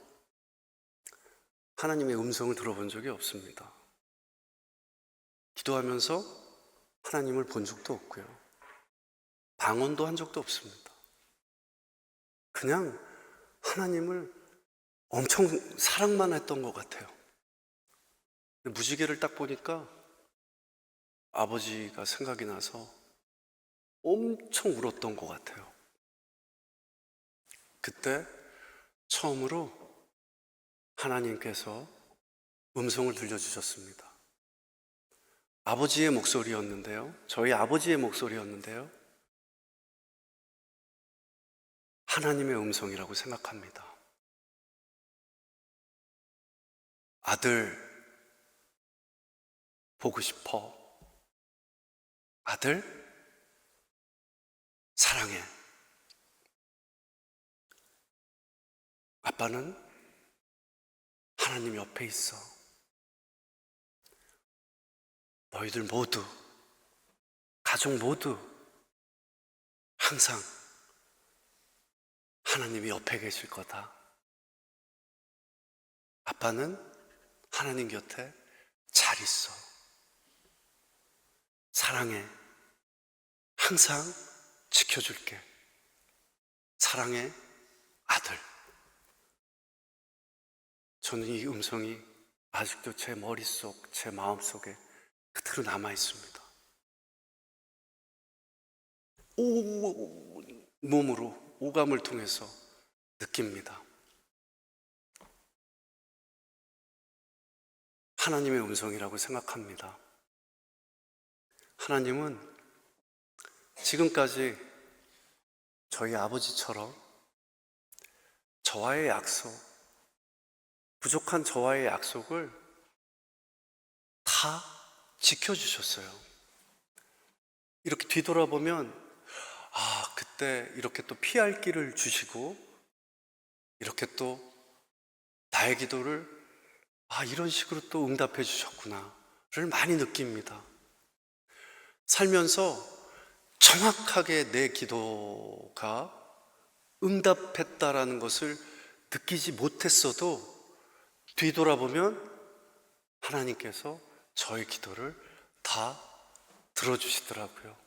하나님의 음성을 들어본 적이 없습니다. 기도하면서 하나님을 본 적도 없고요, 방언도 한 적도 없습니다. 그냥 하나님을 엄청 사랑만 했던 것 같아요. 무지개를 딱 보니까 아버지가 생각이 나서 엄청 울었던 것 같아요. 그때 처음으로 하나님께서 음성을 들려주셨습니다. 아버지의 목소리였는데요, 저희 아버지의 목소리였는데요, 하나님의 음성이라고 생각합니다. 아들, 보고 싶어. 아들, 사랑해. 아빠는 하나님 옆에 있어. 너희들 모두, 가족 모두 항상 하나님이 옆에 계실 거다. 아빠는 하나님 곁에 잘 있어. 사랑해. 항상 지켜줄게. 사랑해, 아들. 저는 이 음성이 아직도 제 머릿속, 제 마음속에 그대로 남아있습니다. 몸으로, 오감을 통해서 느낍니다. 하나님의 음성이라고 생각합니다. 하나님은 지금까지 저희 아버지처럼 저와의 약속, 부족한 저와의 약속을 다 지켜주셨어요. 이렇게 뒤돌아보면 그때 이렇게 또 피할 길을 주시고 이렇게 또 나의 기도를 이런 식으로 또 응답해 주셨구나를 많이 느낍니다. 살면서 정확하게 내 기도가 응답했다라는 것을 느끼지 못했어도 뒤돌아보면 하나님께서 저의 기도를 다 들어주시더라고요.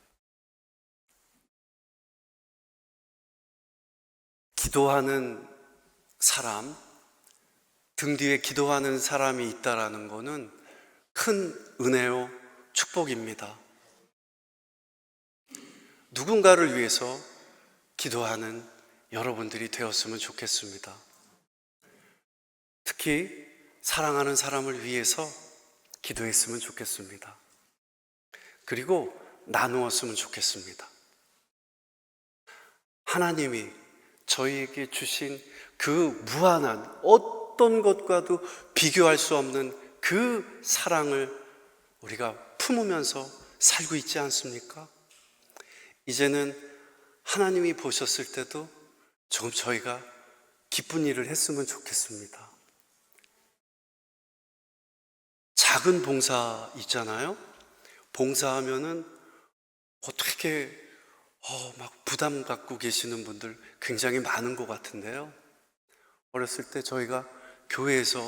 기도하는 사람, 등 뒤에 기도하는 사람이 있다라는 것은 큰 은혜요, 축복입니다. 누군가를 위해서 기도하는 여러분들이 되었으면 좋겠습니다. 특히 사랑하는 사람을 위해서 기도했으면 좋겠습니다. 그리고 나누었으면 좋겠습니다. 하나님이 저희에게 주신 그 무한한 어떤 것과도 비교할 수 없는 그 사랑을 우리가 품으면서 살고 있지 않습니까? 이제는 하나님이 보셨을 때도 조금 저희가 기쁜 일을 했으면 좋겠습니다. 작은 봉사 있잖아요. 봉사하면은 어떻게 막 부담 갖고 계시는 분들 굉장히 많은 것 같은데요. 어렸을 때 저희가 교회에서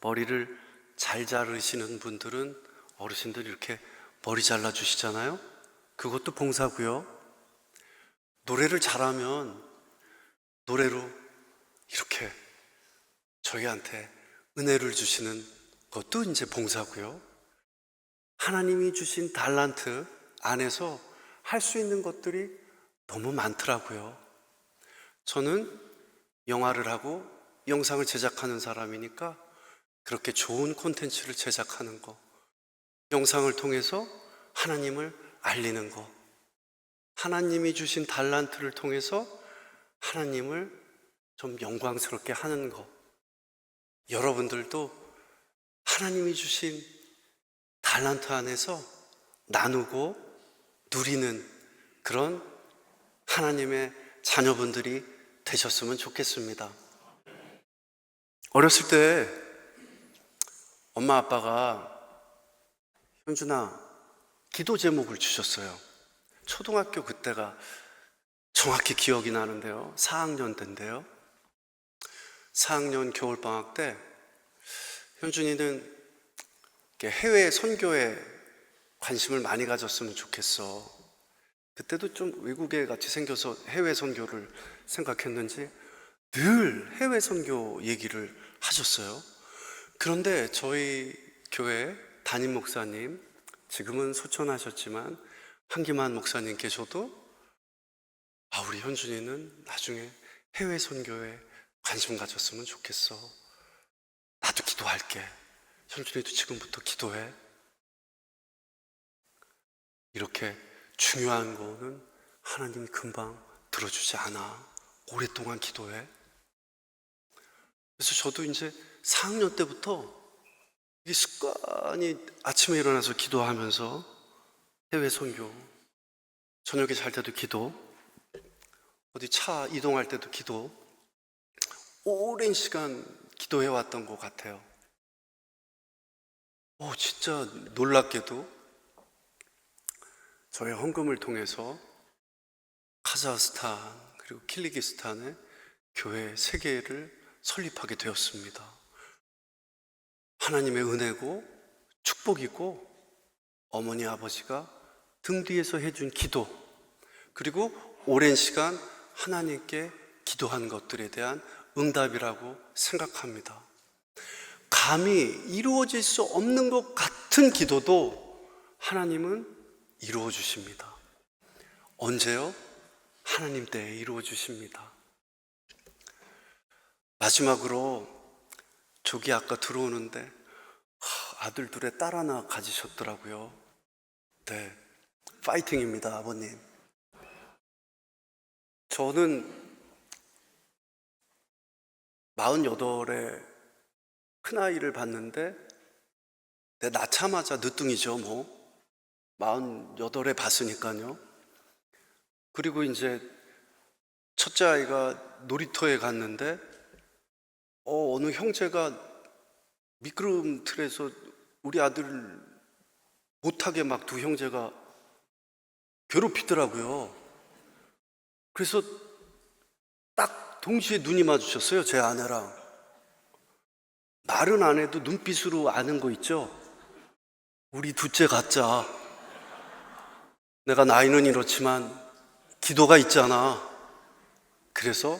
머리를 잘 자르시는 분들은 어르신들이 이렇게 머리 잘라주시잖아요. 그것도 봉사고요. 노래를 잘하면 노래로 이렇게 저희한테 은혜를 주시는 것도 이제 봉사고요. 하나님이 주신 달란트 안에서 할 수 있는 것들이 너무 많더라고요. 저는 영화를 하고 영상을 제작하는 사람이니까 그렇게 좋은 콘텐츠를 제작하는 거, 영상을 통해서 하나님을 알리는 거, 하나님이 주신 달란트를 통해서 하나님을 좀 영광스럽게 하는 거, 여러분들도 하나님이 주신 달란트 안에서 나누고 누리는 그런 하나님의 자녀분들이 되셨으면 좋겠습니다. 어렸을 때 엄마 아빠가 현준아 기도 제목을 주셨어요. 초등학교 그때가 정확히 기억이 나는데요. 4학년 때인데요. 4학년 겨울방학 때 현준이는 해외 선교에 관심을 많이 가졌으면 좋겠어. 그때도 좀 외국에 같이 생겨서 해외 선교를 생각했는지 늘 해외 선교 얘기를 하셨어요. 그런데 저희 교회 담임 목사님, 지금은 소천하셨지만 한기만 목사님께서도 우리 현준이는 나중에 해외 선교에 관심 가졌으면 좋겠어. 나도 기도할게. 현준이도 지금부터 기도해. 이렇게 중요한 거는 하나님이 금방 들어주지 않아. 오랫동안 기도해. 그래서 저도 이제 4학년 때부터 이 습관이 아침에 일어나서 기도하면서 해외 선교, 저녁에 잘 때도 기도, 어디 차 이동할 때도 기도, 오랜 시간 기도해 왔던 것 같아요. 진짜 놀랍게도 저의 헌금을 통해서 카자흐스탄 그리고 킬르기스탄에 교회 3개를 설립하게 되었습니다. 하나님의 은혜고 축복이고 어머니 아버지가 등 뒤에서 해준 기도, 그리고 오랜 시간 하나님께 기도한 것들에 대한 응답이라고 생각합니다. 감히 이루어질 수 없는 것 같은 기도도 하나님은 이루어 주십니다. 언제요? 하나님 때에 이루어 주십니다. 마지막으로 저기 아까 들어오는데 아들 둘에 딸 하나 가지셨더라고요. 네, 파이팅입니다, 아버님. 저는 48에 큰아이를 봤는데 낳자마자 늦둥이죠. 48에 봤으니까요. 그리고 이제 첫째 아이가 놀이터에 갔는데 어느 형제가 미끄럼틀에서 우리 아들 못하게 막 두 형제가 괴롭히더라고요. 그래서 딱 동시에 눈이 마주쳤어요, 제 아내랑. 말은 안 해도 눈빛으로 아는 거 있죠? 우리 둘째 갖자. 내가 나이는 이렇지만 기도가 있잖아. 그래서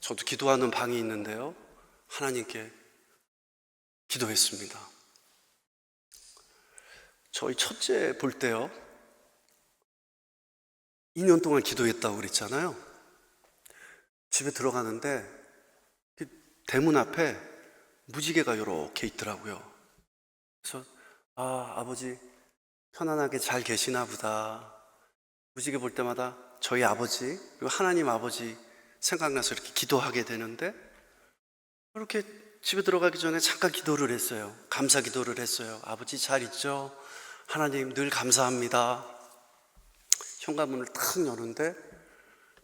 저도 기도하는 방이 있는데요, 하나님께 기도했습니다. 저희 첫째 볼 때요, 2년 동안 기도했다고 그랬잖아요. 집에 들어가는데 대문 앞에 무지개가 이렇게 있더라고요. 그래서 아버지 편안하게 잘 계시나 보다. 무지개 볼 때마다 저희 아버지 그리고 하나님 아버지 생각나서 이렇게 기도하게 되는데, 이렇게 집에 들어가기 전에 잠깐 기도를 했어요. 감사 기도를 했어요. 아버지 잘 있죠? 하나님 늘 감사합니다. 현관문을 탁 여는데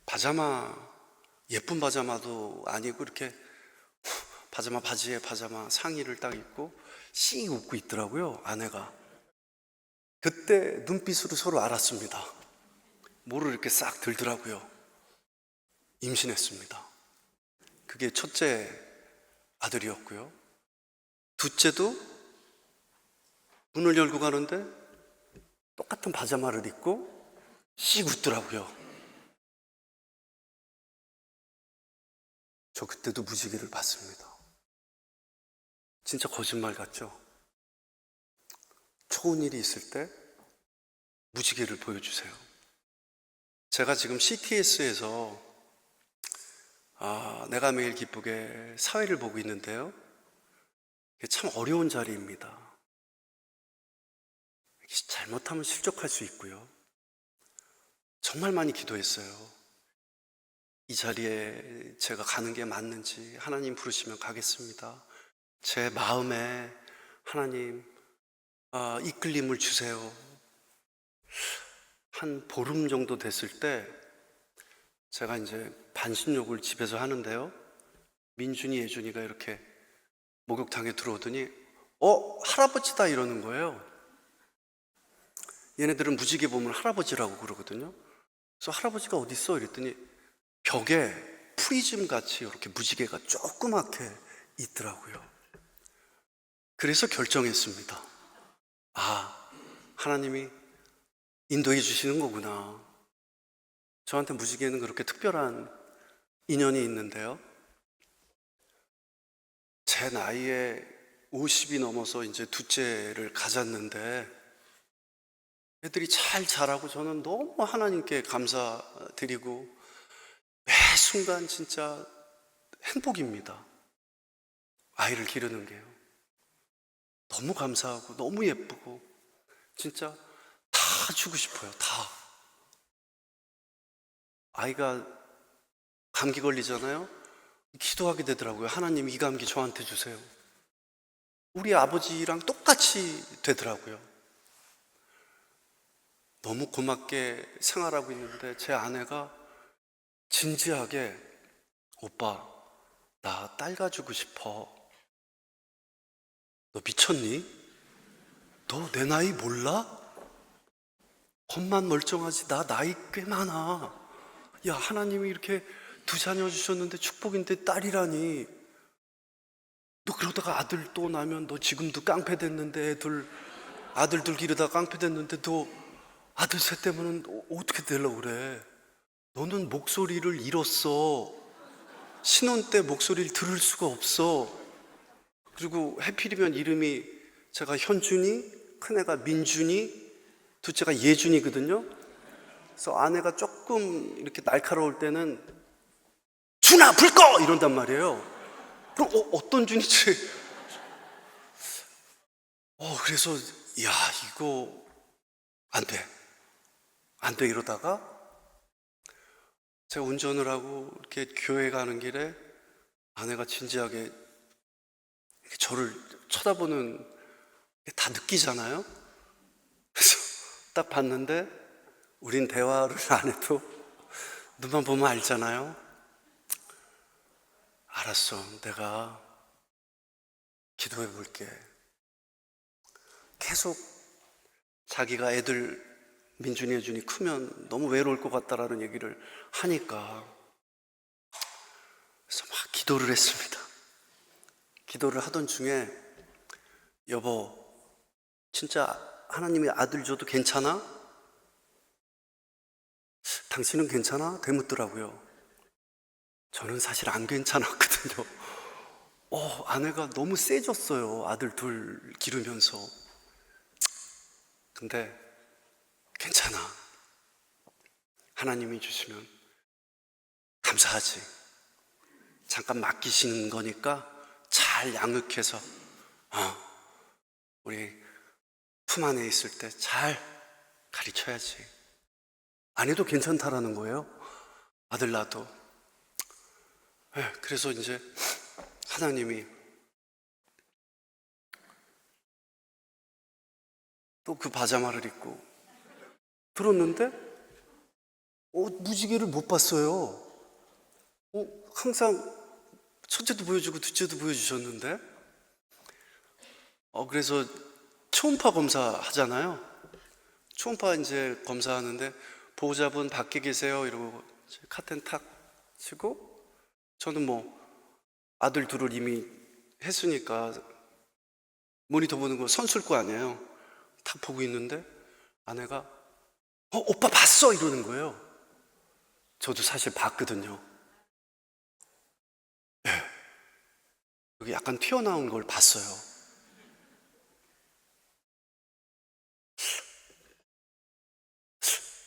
파자마, 예쁜 파자마도 아니고 이렇게 파자마 바지에 파자마 상의를 딱 입고 씩 웃고 있더라고요, 아내가. 그때 눈빛으로 서로 알았습니다. 뭐를 이렇게 싹 들더라고요. 임신했습니다. 그게 첫째 아들이었고요. 둘째도 문을 열고 가는데 똑같은 파자마를 입고 씩 웃더라고요. 저 그때도 무지개를 봤습니다. 진짜 거짓말 같죠? 좋은 일이 있을 때 무지개를 보여주세요. 제가 지금 CTS에서 내가 매일 기쁘게 사회를 보고 있는데요, 이게 참 어려운 자리입니다. 잘못하면 실족할 수 있고요. 정말 많이 기도했어요. 이 자리에 제가 가는 게 맞는지, 하나님 부르시면 가겠습니다. 제 마음에 하나님 이끌림을 주세요. 한 보름 정도 됐을 때 제가 이제 반신욕을 집에서 하는데요, 민준이 예준이가 이렇게 목욕탕에 들어오더니 할아버지다 이러는 거예요. 얘네들은 무지개 보면 할아버지라고 그러거든요. 그래서 할아버지가 어디 있어? 이랬더니 벽에 프리즘 같이 이렇게 무지개가 조그맣게 있더라고요. 그래서 결정했습니다. 하나님이 인도해 주시는 거구나. 저한테 무지개는 그렇게 특별한 인연이 있는데요, 제 나이에 50이 넘어서 이제 둘째를 가졌는데 애들이 잘 자라고 저는 너무 하나님께 감사드리고 매 순간 진짜 행복입니다. 아이를 기르는 게요. 너무 감사하고 너무 예쁘고 진짜 다 주고 싶어요. 다. 아이가 감기 걸리잖아요. 기도하게 되더라고요. 하나님 이 감기 저한테 주세요. 우리 아버지랑 똑같이 되더라고요. 너무 고맙게 생활하고 있는데 제 아내가 진지하게 오빠 나 딸 가지고 싶어. 너 미쳤니? 너 내 나이 몰라? 겉만 멀쩡하지 나 나이 꽤 많아. 야, 하나님이 이렇게 두 자녀 주셨는데 축복인데 딸이라니. 너 그러다가 아들 또 나면 너 지금도 깡패 됐는데 아들들 기르다 깡패 됐는데 너 아들 셋 때문에 어떻게 되려고 그래? 너는 목소리를 잃었어. 신혼 때 목소리를 들을 수가 없어. 그리고 해필이면 이름이 제가 현준이, 큰애가 민준이, 둘째가 예준이거든요. 그래서 아내가 조금 이렇게 날카로울 때는 준아 불 꺼! 이런단 말이에요. 그럼 어떤 준이지? 그래서 야 이거 안 돼 이러다가 제가 운전을 하고 이렇게 교회 가는 길에 아내가 진지하게 이렇게 저를 쳐다보는 게 다 느끼잖아요. 그래서 딱 봤는데 우린 대화를 안 해도 눈만 보면 알잖아요. 알았어, 내가 기도해 볼게. 계속 자기가 애들 민준이 애준이 크면 너무 외로울 것 같다라는 얘기를 하니까, 그래서 막 기도를 했습니다. 기도를 하던 중에, 여보, 진짜 하나님이 아들 줘도 괜찮아? 당신은 괜찮아? 되묻더라고요. 저는 사실 안 괜찮았거든요. 아내가 너무 세졌어요. 아들 둘 기르면서. 근데 괜찮아. 하나님이 주시면 감사하지. 잠깐 맡기시는 거니까 잘 양육해서 우리 품 안에 있을 때 잘 가르쳐야지. 안 해도 괜찮다라는 거예요. 아들 낳아도. 그래서 이제 하나님이 또 그 바자마를 입고 들었는데 무지개를 못 봤어요. 항상 첫째도 보여주고 둘째도 보여주셨는데, 그래서 초음파 검사 하잖아요. 초음파 이제 검사하는데, 보호자분 밖에 계세요 이러고 카텐 탁 치고, 저는 뭐 아들 둘을 이미 했으니까 모니터 보는 거 선수일 거 아니에요. 탁 보고 있는데 아내가 오빠 봤어 이러는 거예요. 저도 사실 봤거든요. 여기 약간 튀어나온 걸 봤어요.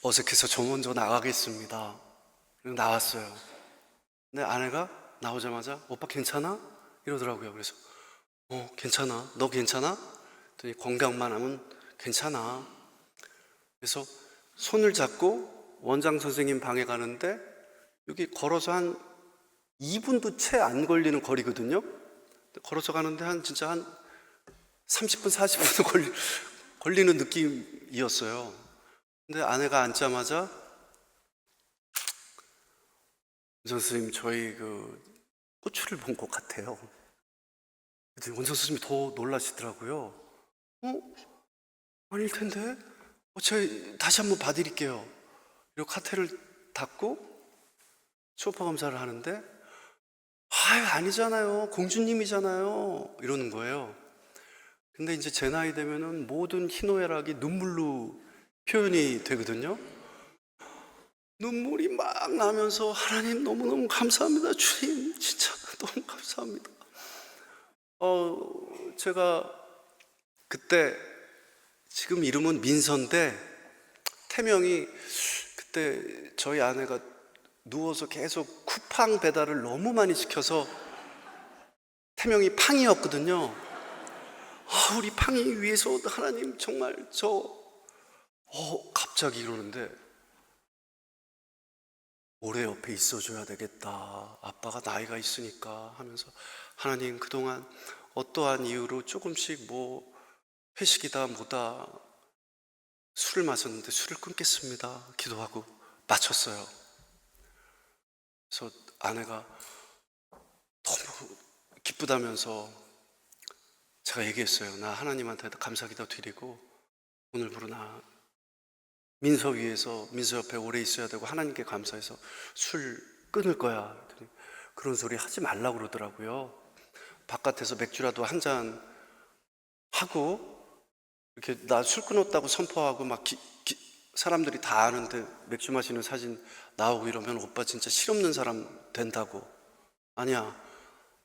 어색해서 저 먼저 나가겠습니다. 그리고 나왔어요. 근데 아내가 나오자마자 오빠 괜찮아? 이러더라고요. 그래서 괜찮아. 너 괜찮아? 그랬더니 건강만 하면 괜찮아. 그래서 손을 잡고 원장 선생님 방에 가는데, 여기 걸어서 한 2분도 채 안 걸리는 거리거든요. 걸어서 가는데 진짜 한 30분, 40분 걸리는 느낌이었어요. 근데 아내가 앉자마자, 원장 선생님, 저희 고추를 본 것 같아요. 그랬더니 원장 선생님이 더 놀라시더라고요. 아닐 텐데? 제가 다시 한번 봐드릴게요. 그리고 카테를 닫고 초음파 검사를 하는데, 아니잖아요. 공주님이잖아요. 이러는 거예요. 근데 이제 제 나이 되면은 모든 희노애락이 눈물로 표현이 되거든요. 눈물이 막 나면서, 하나님 너무너무 감사합니다. 주님 진짜 너무 감사합니다. 제가 그때, 지금 이름은 민서인데 태명이, 그때 저희 아내가 누워서 계속 쿠팡 배달을 너무 많이 시켜서 태명이 팡이었거든요. 우리 팡이 위해서 하나님 정말 갑자기 이러는데, 오래 옆에 있어줘야 되겠다. 아빠가 나이가 있으니까 하면서, 하나님 그동안 어떠한 이유로 조금씩 회식이다 뭐다 술을 마셨는데 술을 끊겠습니다 기도하고 마쳤어요. 그래서 아내가 너무 기쁘다면서, 제가 얘기했어요. 나 하나님한테 감사기도 드리고 오늘부로 나 민서 위해서, 민서 옆에 오래 있어야 되고 하나님께 감사해서 술 끊을 거야. 그런 소리 하지 말라고 그러더라고요. 바깥에서 맥주라도 한 잔 하고, 이렇게 나 술 끊었다고 선포하고 막 사람들이 다 아는데 맥주 마시는 사진 나오고 이러면 오빠 진짜 실없는 사람 된다고. 아니야,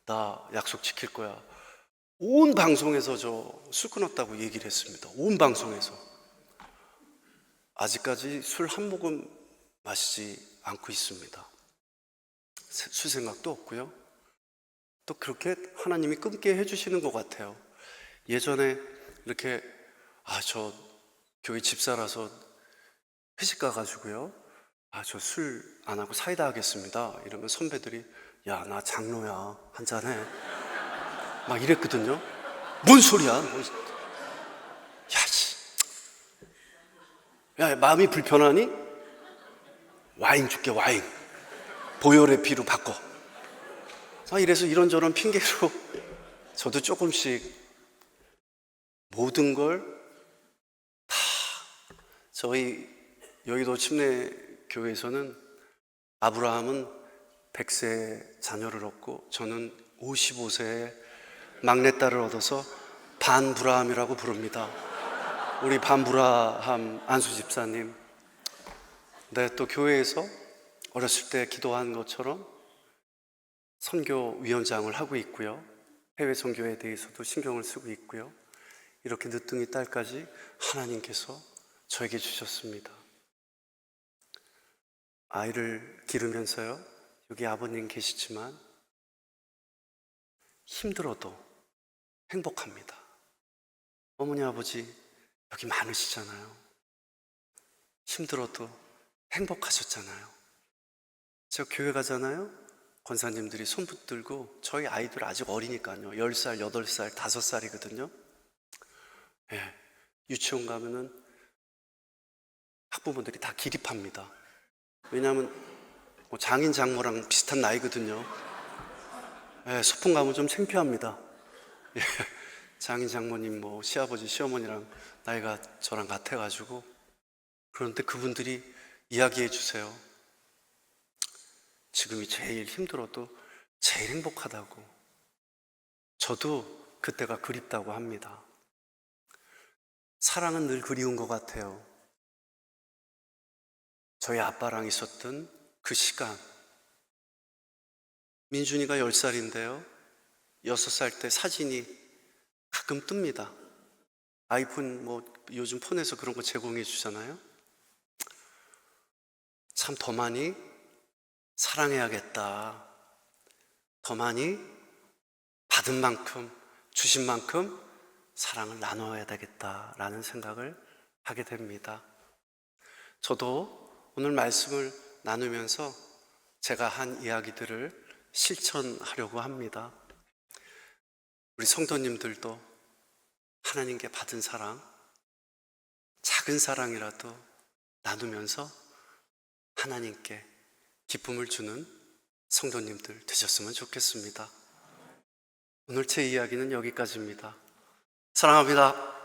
나 약속 지킬 거야. 온 방송에서 저 술 끊었다고 얘기를 했습니다. 온 방송에서. 아직까지 술 한 모금 마시지 않고 있습니다. 술 생각도 없고요. 또 그렇게 하나님이 끊게 해주시는 것 같아요. 예전에 이렇게 저 교회 집사라서 회식 가가지고요, 저 술 안 하고 사이다 하겠습니다 이러면 선배들이, 야, 나 장로야, 한 잔해 막 이랬거든요. 뭔 소리야? 야, 마음이 불편하니? 와인 줄게, 와인. 보혈의 피로 바꿔. 이래서 이런저런 핑계로 저도 조금씩 모든 걸 다, 저희 여의도 침례교회에서는 아브라함은 100세 자녀를 얻고 저는 55세에 막내딸을 얻어서 반브라함이라고 부릅니다. 우리 반브라함 안수 집사님. 네, 또 교회에서 어렸을 때 기도한 것처럼 선교위원장을 하고 있고요. 해외 선교에 대해서도 신경을 쓰고 있고요. 이렇게 늦둥이 딸까지 하나님께서 저에게 주셨습니다. 아이를 기르면서요, 여기 아버님 계시지만 힘들어도 행복합니다. 어머니 아버지 여기 많으시잖아요. 힘들어도 행복하셨잖아요. 제가 교회 가잖아요, 권사님들이 손 붙들고, 저희 아이들 아직 어리니까요, 10살, 8살, 5살이거든요 예, 유치원 가면은 학부모들이 다 기립합니다. 왜냐하면 장인 장모랑 비슷한 나이거든요. 예, 소풍 가면 좀 창피합니다. 예, 장인 장모님, 시아버지 시어머니랑 나이가 저랑 같아가지고. 그런데 그분들이 이야기해 주세요. 지금이 제일 힘들어도 제일 행복하다고. 저도 그때가 그립다고 합니다. 사랑은 늘 그리운 것 같아요. 저희 아빠랑 있었던 그 시간. 민준이가 10살인데요 6살 때 사진이 가끔 뜹니다. 아이폰 요즘 폰에서 그런 거 제공해 주잖아요. 참 더 많이 사랑해야겠다. 더 많이 받은 만큼, 주신 만큼 사랑을 나눠야 되겠다라는 생각을 하게 됩니다. 저도 오늘 말씀을 나누면서 제가 한 이야기들을 실천하려고 합니다. 우리 성도님들도 하나님께 받은 사랑, 작은 사랑이라도 나누면서 하나님께 기쁨을 주는 성도님들 되셨으면 좋겠습니다. 오늘 제 이야기는 여기까지입니다. 사랑합니다.